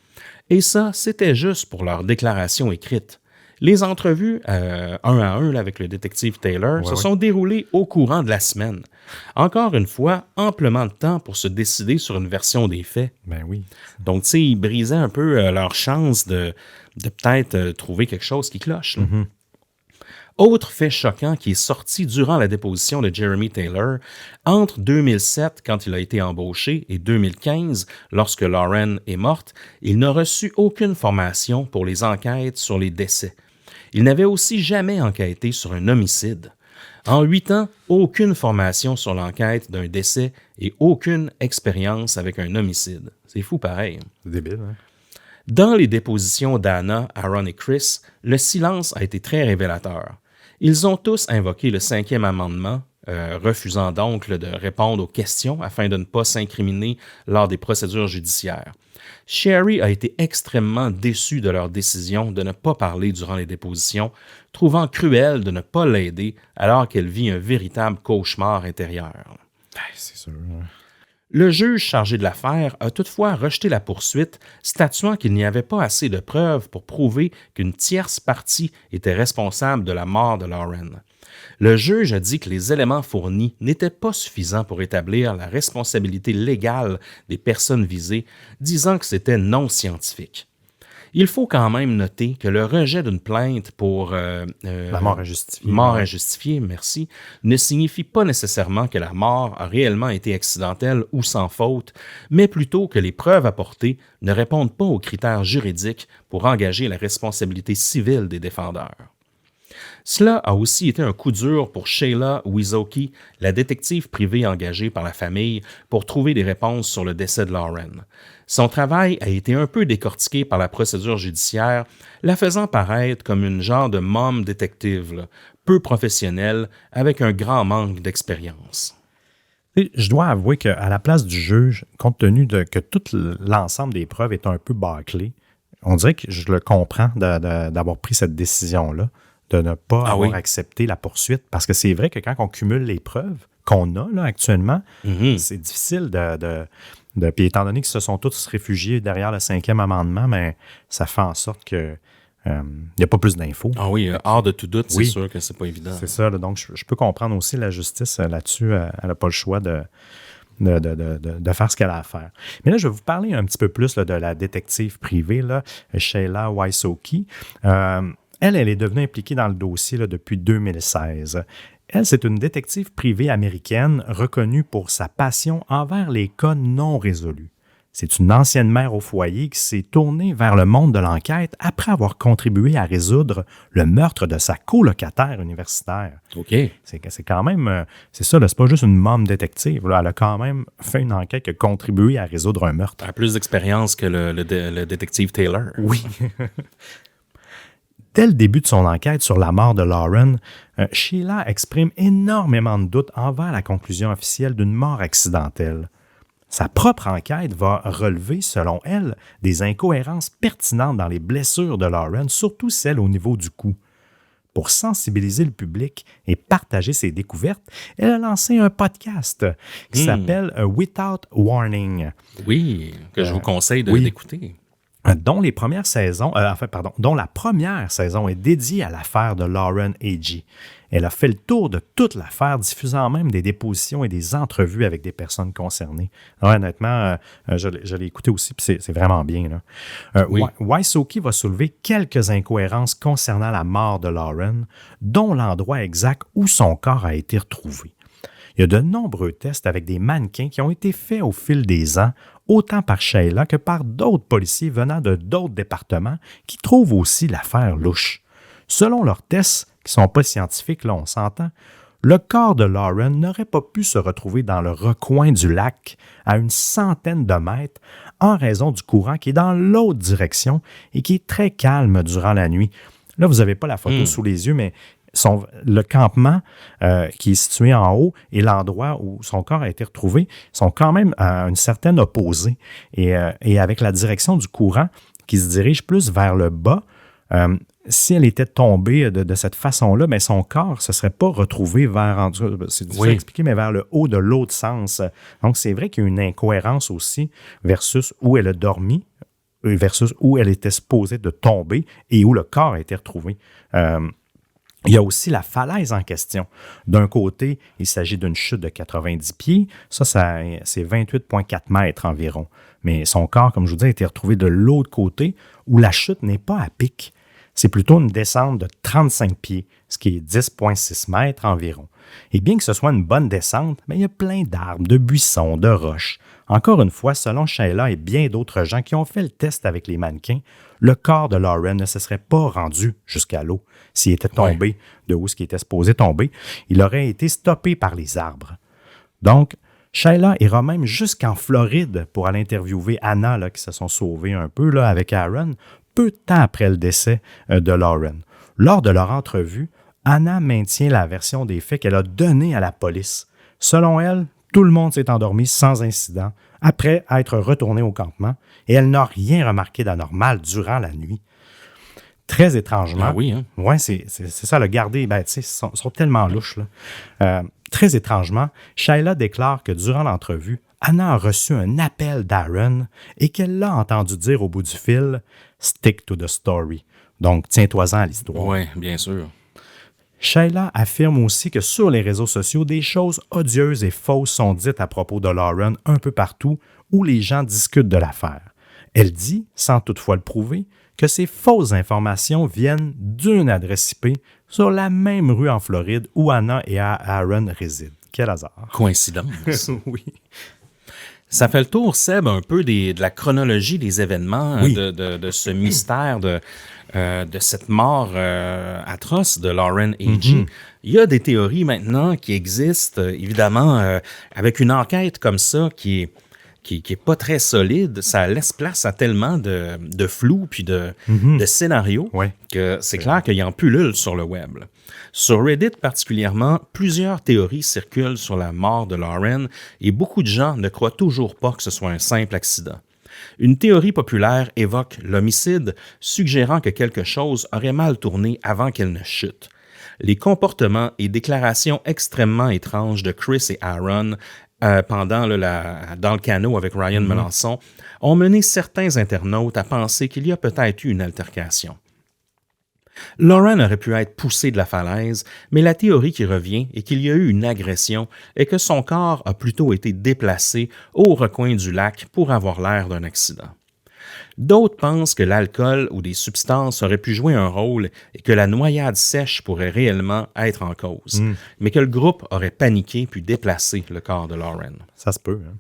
Et ça, c'était juste pour leur déclaration écrite. Les entrevues, un à un là, avec le détective Taylor, se sont déroulées au courant de la semaine. Encore une fois, amplement de temps pour se décider sur une version des faits. Ben oui. Donc, tu sais, ils brisaient un peu leur chance de peut-être trouver quelque chose qui cloche. Là. Autre fait choquant qui est sorti durant la déposition de Jeremy Taylor, entre 2007, quand il a été embauché, et 2015, lorsque Lauren est morte, il n'a reçu aucune formation pour les enquêtes sur les décès. Il n'avait aussi jamais enquêté sur un homicide. En 8 ans, aucune formation sur l'enquête d'un décès et aucune expérience avec un homicide. C'est fou pareil. C'est débile, hein? Dans les dépositions d'Anna, Aaron et Chris, le silence a été très révélateur. Ils ont tous invoqué le 5e amendement, refusant donc de répondre aux questions afin de ne pas s'incriminer lors des procédures judiciaires. Sherry a été extrêmement déçue de leur décision de ne pas parler durant les dépositions, trouvant cruel de ne pas l'aider alors qu'elle vit un véritable cauchemar intérieur. C'est sûr. Le juge chargé de l'affaire a toutefois rejeté la poursuite, statuant qu'il n'y avait pas assez de preuves pour prouver qu'une tierce partie était responsable de la mort de Lauren. Le juge a dit que les éléments fournis n'étaient pas suffisants pour établir la responsabilité légale des personnes visées, disant que c'était non scientifique. Il faut quand même noter que le rejet d'une plainte pour la mort injustifiée. Mort injustifiée, merci, ne signifie pas nécessairement que la mort a réellement été accidentelle ou sans faute, mais plutôt que les preuves apportées ne répondent pas aux critères juridiques pour engager la responsabilité civile des défendeurs. Cela a aussi été un coup dur pour Sheila Wysocki, la détective privée engagée par la famille pour trouver des réponses sur le décès de Lauren. Son travail a été un peu décortiqué par la procédure judiciaire, la faisant paraître comme une genre de mom détective, là, peu professionnelle, avec un grand manque d'expérience. Je dois avouer qu'à la place du juge, compte tenu de que tout l'ensemble des preuves est un peu bâclé, on dirait que je le comprends d'avoir pris cette décision-là, de ne pas avoir accepté la poursuite, parce que c'est vrai que quand on cumule les preuves qu'on a là, actuellement, c'est difficile puis étant donné qu'ils se sont tous réfugiés derrière le 5e amendement, mais ça fait en sorte que il n'y a pas plus d'infos. Ah oui, hors de tout doute, c'est sûr que c'est pas évident. C'est ça, là, donc je peux comprendre aussi la justice là-dessus, elle n'a pas le choix de faire ce qu'elle a à faire. Mais là, je vais vous parler un petit peu plus là, de la détective privée, là, Sheila Wysocki. Elle est devenue impliquée dans le dossier là, depuis 2016. Elle, c'est une détective privée américaine reconnue pour sa passion envers les cas non résolus. C'est une ancienne mère au foyer qui s'est tournée vers le monde de l'enquête après avoir contribué à résoudre le meurtre de sa colocataire universitaire. OK. C'est quand même... C'est ça, là, c'est pas juste une mom détective. Là, elle a quand même fait une enquête qui a contribué à résoudre un meurtre. Elle a plus d'expérience que le détective Taylor. Oui. Dès le début de son enquête sur la mort de Lauren, Sheila exprime énormément de doutes envers la conclusion officielle d'une mort accidentelle. Sa propre enquête va relever, selon elle, des incohérences pertinentes dans les blessures de Lauren, surtout celles au niveau du cou. Pour sensibiliser le public et partager ses découvertes, elle a lancé un podcast qui s'appelle Without Warning. Oui, que je vous conseille d'écouter. Dont la première saison est dédiée à l'affaire de Lauren Agee. Elle a fait le tour de toute l'affaire, diffusant même des dépositions et des entrevues avec des personnes concernées. Alors, honnêtement, je l'ai écouté aussi, puis c'est vraiment bien. Là. Wysocki va soulever quelques incohérences concernant la mort de Lauren, dont l'endroit exact où son corps a été retrouvé. Il y a de nombreux tests avec des mannequins qui ont été faits au fil des ans, autant par Sheila que par d'autres policiers venant de d'autres départements qui trouvent aussi l'affaire louche. Selon leurs tests, qui ne sont pas scientifiques, là on s'entend, le corps de Lauren n'aurait pas pu se retrouver dans le recoin du lac à une centaine de mètres en raison du courant qui est dans l'autre direction et qui est très calme durant la nuit. Là, vous n'avez pas la photo sous les yeux, mais le campement qui est situé en haut et l'endroit où son corps a été retrouvé sont quand même à une certaine opposée. Et avec la direction du courant qui se dirige plus vers le bas, si elle était tombée de cette façon-là, mais son corps ne se serait pas retrouvé c'est difficile à expliquer, mais vers le haut de l'autre sens. Donc, c'est vrai qu'il y a une incohérence aussi versus où elle a dormi, versus où elle était supposée de tomber et où le corps a été retrouvé. Il y a aussi la falaise en question. D'un côté, il s'agit d'une chute de 90 pieds. Ça c'est 28,4 mètres environ. Mais son corps, comme je vous dis, a été retrouvé de l'autre côté où la chute n'est pas à pic. C'est plutôt une descente de 35 pieds, ce qui est 10,6 mètres environ. Et bien que ce soit une bonne descente, mais il y a plein d'arbres, de buissons, de roches. Encore une fois, selon Sheila et bien d'autres gens qui ont fait le test avec les mannequins, le corps de Lauren ne se serait pas rendu jusqu'à l'eau. S'il était tombé de où ce qui était supposé tomber, il aurait été stoppé par les arbres. Donc, Sheila ira même jusqu'en Floride pour aller interviewer Anna, là, qui se sont sauvés un peu là, avec Aaron, peu de temps après le décès de Lauren. Lors de leur entrevue, Anna maintient la version des faits qu'elle a donnée à la police. Selon elle, tout le monde s'est endormi sans incident après être retourné au campement et elle n'a rien remarqué d'anormal durant la nuit. Très étrangement. Ah oui, hein? Oui, c'est ça, le garder, tu sais, sont tellement louches, là. Très étrangement, Sheila déclare que durant l'entrevue, Anna a reçu un appel d'Aaron et qu'elle l'a entendu dire au bout du fil « Stick to the story ». Donc, tiens-toi-en à l'histoire. Oui, bien sûr. Sheila affirme aussi que sur les réseaux sociaux, des choses odieuses et fausses sont dites à propos de Lauren un peu partout où les gens discutent de l'affaire. Elle dit, sans toutefois le prouver, que ces fausses informations viennent d'une adresse IP sur la même rue en Floride où Anna et Aaron résident. Quel hasard. Coïncidence. Oui. Ça fait le tour, Seb, un peu de la chronologie des événements, Oui. de ce mystère, de cette mort atroce de Lauren Agee. Il y a des théories maintenant qui existent, évidemment, avec une enquête comme ça qui est pas très solide. Ça laisse place à tellement de flou puis de scénarios que c'est clair qu'il y en pullule sur le web. Sur Reddit particulièrement, plusieurs théories circulent sur la mort de Lauren et beaucoup de gens ne croient toujours pas que ce soit un simple accident. Une théorie populaire évoque l'homicide, suggérant que quelque chose aurait mal tourné avant qu'elle ne chute. Les comportements et déclarations extrêmement étranges de Chris et Aaron dans le canot avec Ryan Melanson ont mené certains internautes à penser qu'il y a peut-être eu une altercation. Lauren aurait pu être poussée de la falaise, mais la théorie qui revient est qu'il y a eu une agression et que son corps a plutôt été déplacé au recoin du lac pour avoir l'air d'un accident. D'autres pensent que l'alcool ou des substances auraient pu jouer un rôle et que la noyade sèche pourrait réellement être en cause, mais que le groupe aurait paniqué puis déplacé le corps de Lauren. Ça se peut, hein?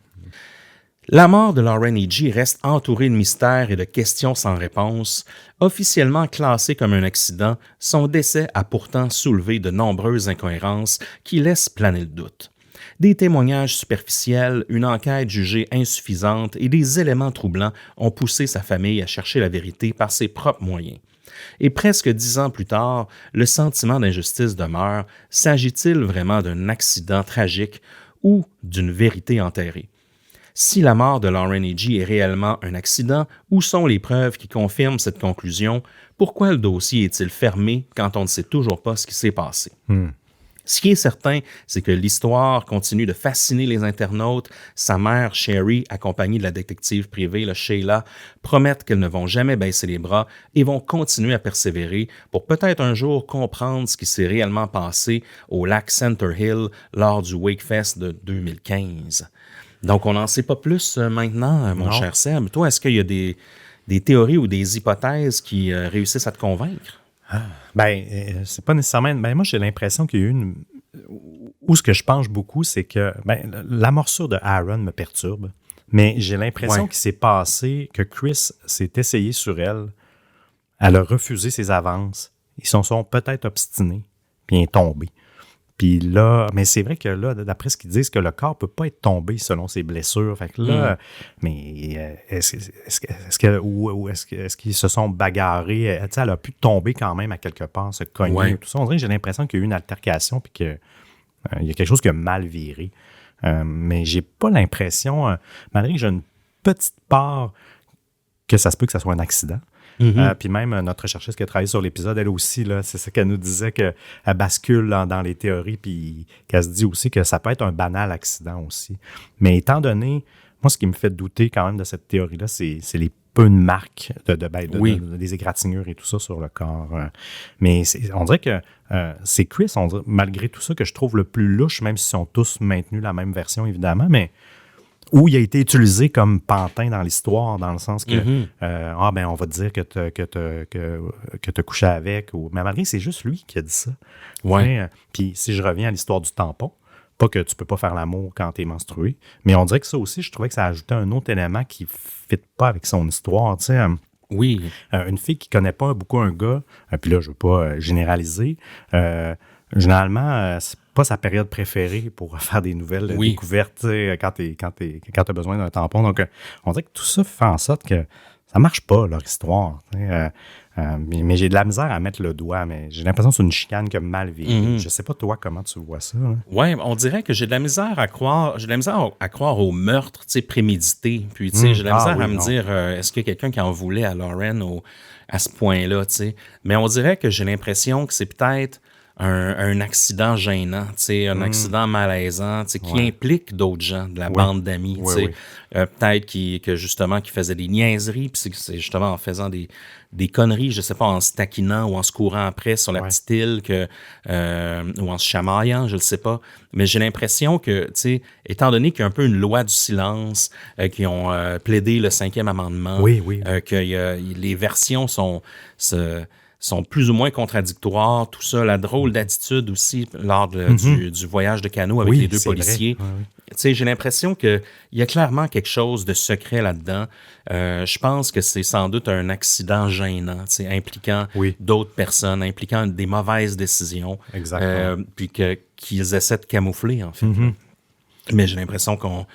La mort de Lauren Agee reste entourée de mystères et de questions sans réponse. Officiellement classé comme un accident, son décès a pourtant soulevé de nombreuses incohérences qui laissent planer le doute. Des témoignages superficiels, une enquête jugée insuffisante et des éléments troublants ont poussé sa famille à chercher la vérité par ses propres moyens. Et presque 10 ans plus tard, le sentiment d'injustice demeure. S'agit-il vraiment d'un accident tragique ou d'une vérité enterrée? Si la mort de Lauren Agee est réellement un accident, où sont les preuves qui confirment cette conclusion? Pourquoi le dossier est-il fermé quand on ne sait toujours pas ce qui s'est passé? Ce qui est certain, c'est que l'histoire continue de fasciner les internautes. Sa mère, Sherry, accompagnée de la détective privée, Sheila, promettent qu'elles ne vont jamais baisser les bras et vont continuer à persévérer pour peut-être un jour comprendre ce qui s'est réellement passé au lac Center Hill lors du Wakefest de 2015. Donc, on n'en sait pas plus maintenant, mon cher Seb. Toi, est-ce qu'il y a des théories ou des hypothèses qui réussissent à te convaincre? C'est pas nécessairement... moi, j'ai l'impression qu'il y a eu où ce que je penche beaucoup, c'est que la morsure de Aaron me perturbe, mais j'ai l'impression qu'il s'est passé que Chris s'est essayé sur elle, elle a refusé ses avances, ils se sont peut-être obstinés, puis il est tombé. Puis là, mais c'est vrai que là, d'après ce qu'ils disent, que le corps ne peut pas être tombé selon ses blessures. Fait que là, mais est-ce qu'ils se sont bagarrés? Elle a pu tomber quand même à quelque part, se cogner, tout ça. On dirait que j'ai l'impression qu'il y a eu une altercation puis qu'il y a quelque chose qui a mal viré. Mais j'ai pas l'impression, malgré que j'ai une petite part que ça se peut que ça soit un accident. Puis même notre chercheuse qui a travaillé sur l'épisode, elle aussi, là, c'est ça qu'elle nous disait, qu'elle bascule dans les théories, puis qu'elle se dit aussi que ça peut être un banal accident aussi. Mais étant donné, moi, ce qui me fait douter quand même de cette théorie-là, c'est les peu de marques des égratignures et tout ça sur le corps. Mais on dirait que c'est Chris, malgré tout ça, que je trouve le plus louche, même s'ils ont tous maintenu la même version, évidemment, mais où il a été utilisé comme pantin dans l'histoire, dans le sens que, on va te dire que t'as couché avec. Mais malgré, c'est juste lui qui a dit ça. Puis si je reviens à l'histoire du tampon, pas que tu peux pas faire l'amour quand t'es menstrué, mais on dirait que ça aussi, je trouvais que ça ajoutait un autre élément qui ne fit pas avec son histoire. Tu sais, une fille qui connaît pas beaucoup un gars, puis là, je veux pas généraliser, généralement, c'est pas sa période préférée pour faire des nouvelles découvertes quand t'as besoin d'un tampon. Donc, on dirait que tout ça fait en sorte que ça marche pas, leur histoire. Mais j'ai de la misère à mettre le doigt, mais j'ai l'impression que c'est une chicane qui a mal viré. Je sais pas, toi, comment tu vois ça. Hein? Oui, on dirait que j'ai de la misère à croire au meurtre prémédité. Puis, j'ai de la misère à me dire, est-ce qu'il y a quelqu'un qui en voulait à Lauren à ce point-là? T'sais? Mais on dirait que j'ai l'impression que c'est peut-être un accident gênant, un accident malaisant, qui implique d'autres gens, de la bande d'amis. Peut-être que justement, qui faisaient des niaiseries, puis c'est justement en faisant des conneries, je sais pas, en se taquinant ou en se courant après sur la petite île ou en se chamaillant, je le sais pas. Mais j'ai l'impression que, étant donné qu'il y a un peu une loi du silence, qui ont plaidé le 5e amendement, que les versions sont plus ou moins contradictoires, tout ça, la drôle d'attitude aussi lors du voyage de canot avec les deux policiers. J'ai l'impression qu'il y a clairement quelque chose de secret là-dedans. Je pense que c'est sans doute un accident gênant, impliquant d'autres personnes, impliquant des mauvaises décisions. Puis qu'ils essaient de camoufler, en fait. Mais j'ai l'impression qu'on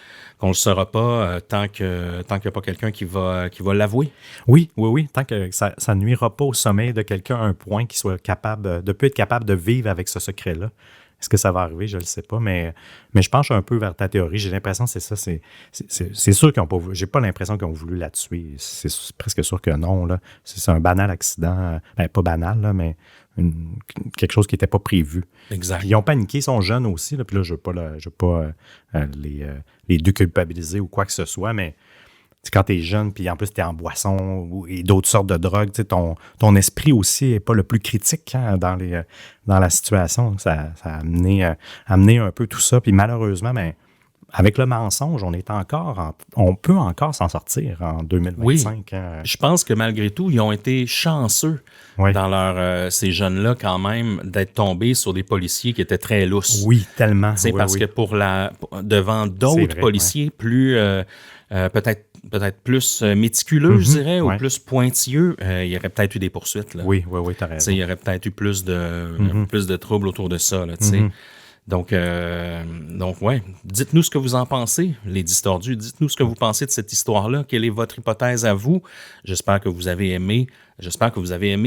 ne le saura pas tant qu'il n'y a pas quelqu'un qui va l'avouer. Oui. Tant que ça ne nuira pas au sommeil de quelqu'un à un point qu'il soit capable de peut être capable de vivre avec ce secret-là. Est-ce que ça va arriver? Je ne le sais pas, mais je penche un peu vers ta théorie. J'ai l'impression que c'est ça. C'est sûr qu'ils n'ont pas voulu. J'ai pas l'impression qu'ils ont voulu la tuer. C'est presque sûr que non. Là. C'est un banal accident. Pas banal, là, mais quelque chose qui n'était pas prévu. Exact. Puis ils ont paniqué, ils sont jeunes aussi. Là, puis là, je ne veux pas les déculpabiliser ou quoi que ce soit, mais quand tu es jeune, puis en plus tu es en boisson et d'autres sortes de drogues, ton esprit aussi n'est pas le plus critique dans la situation. Ça a amené un peu tout ça. Puis malheureusement, avec le mensonge, on peut encore s'en sortir en 2025. Oui. Je pense que malgré tout, ils ont été chanceux dans ces jeunes-là quand même d'être tombés sur des policiers qui étaient très lousses. Oui, tellement. C'est parce que devant d'autres policiers plus peut-être plus méticuleux, je dirais, ou plus pointilleux, il y aurait peut-être eu des poursuites. Là. Oui, t'as raison. Il y aurait peut-être eu plus de troubles autour de ça. Là, Donc, dites-nous ce que vous en pensez, les distordus. Dites-nous ce que vous pensez de cette histoire-là. Quelle est votre hypothèse à vous? J'espère que vous avez aimé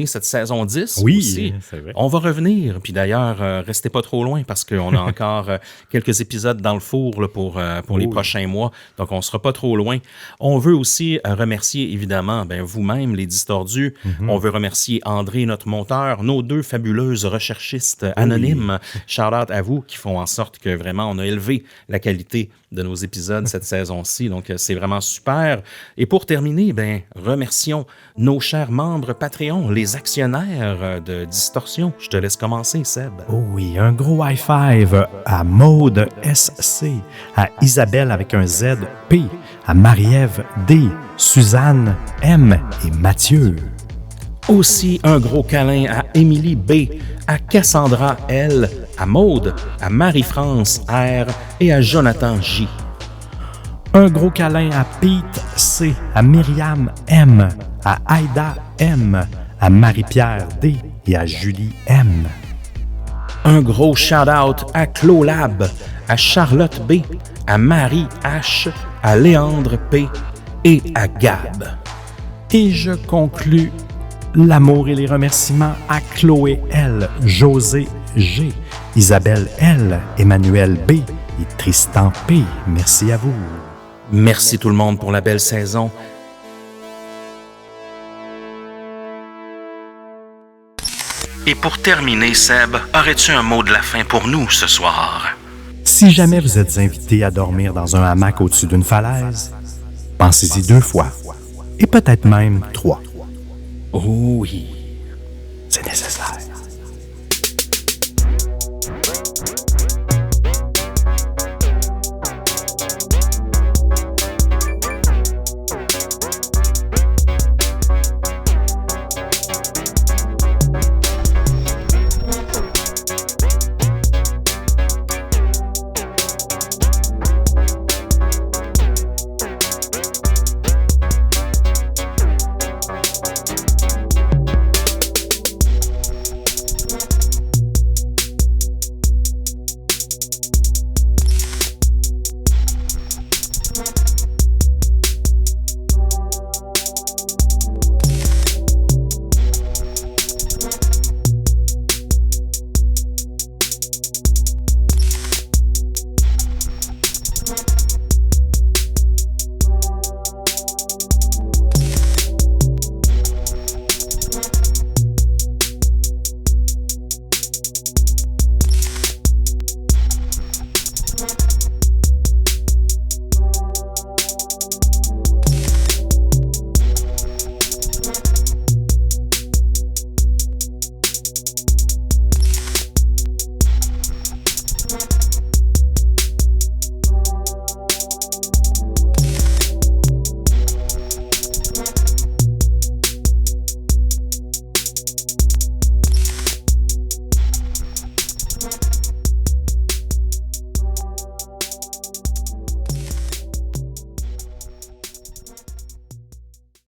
cette saison 10 aussi. C'est vrai. On va revenir. Puis d'ailleurs, restez pas trop loin parce qu'on a encore quelques épisodes dans le four là, pour les prochains mois. Donc, on sera pas trop loin. On veut aussi remercier, évidemment, vous-même, les distordus. On veut remercier André, notre monteur, nos 2 fabuleuses recherchistes anonymes. Shout-out à vous qui font en sorte que vraiment, on a élevé la qualité de nos épisodes cette saison-ci. Donc, c'est vraiment super. Et pour terminer, remercions nos chers membres Patreon, les actionnaires de Distorsion. Je te laisse commencer, Seb. Oh oui, un gros high five à Maude SC, à Isabelle avec un Z P, à Marie-Ève D, Suzanne M et Mathieu. Aussi un gros câlin à Émilie B, à Cassandra L, à Maude, à Marie-France R et à Jonathan J. Un gros câlin à Pete C, à Myriam M, à Aïda M, à Marie-Pierre D et à Julie M. Un gros shout-out à Clolab, à Charlotte B, à Marie H, à Léandre P et à Gab. Et je conclus l'amour et les remerciements à Chloé L, José G, Isabelle L, Emmanuel B et Tristan P. Merci à vous. Merci tout le monde pour la belle saison. Et pour terminer, Seb, aurais-tu un mot de la fin pour nous ce soir? Si jamais vous êtes invité à dormir dans un hamac au-dessus d'une falaise, pensez-y 2 fois, et peut-être même 3. Oh oui. C'est nécessaire.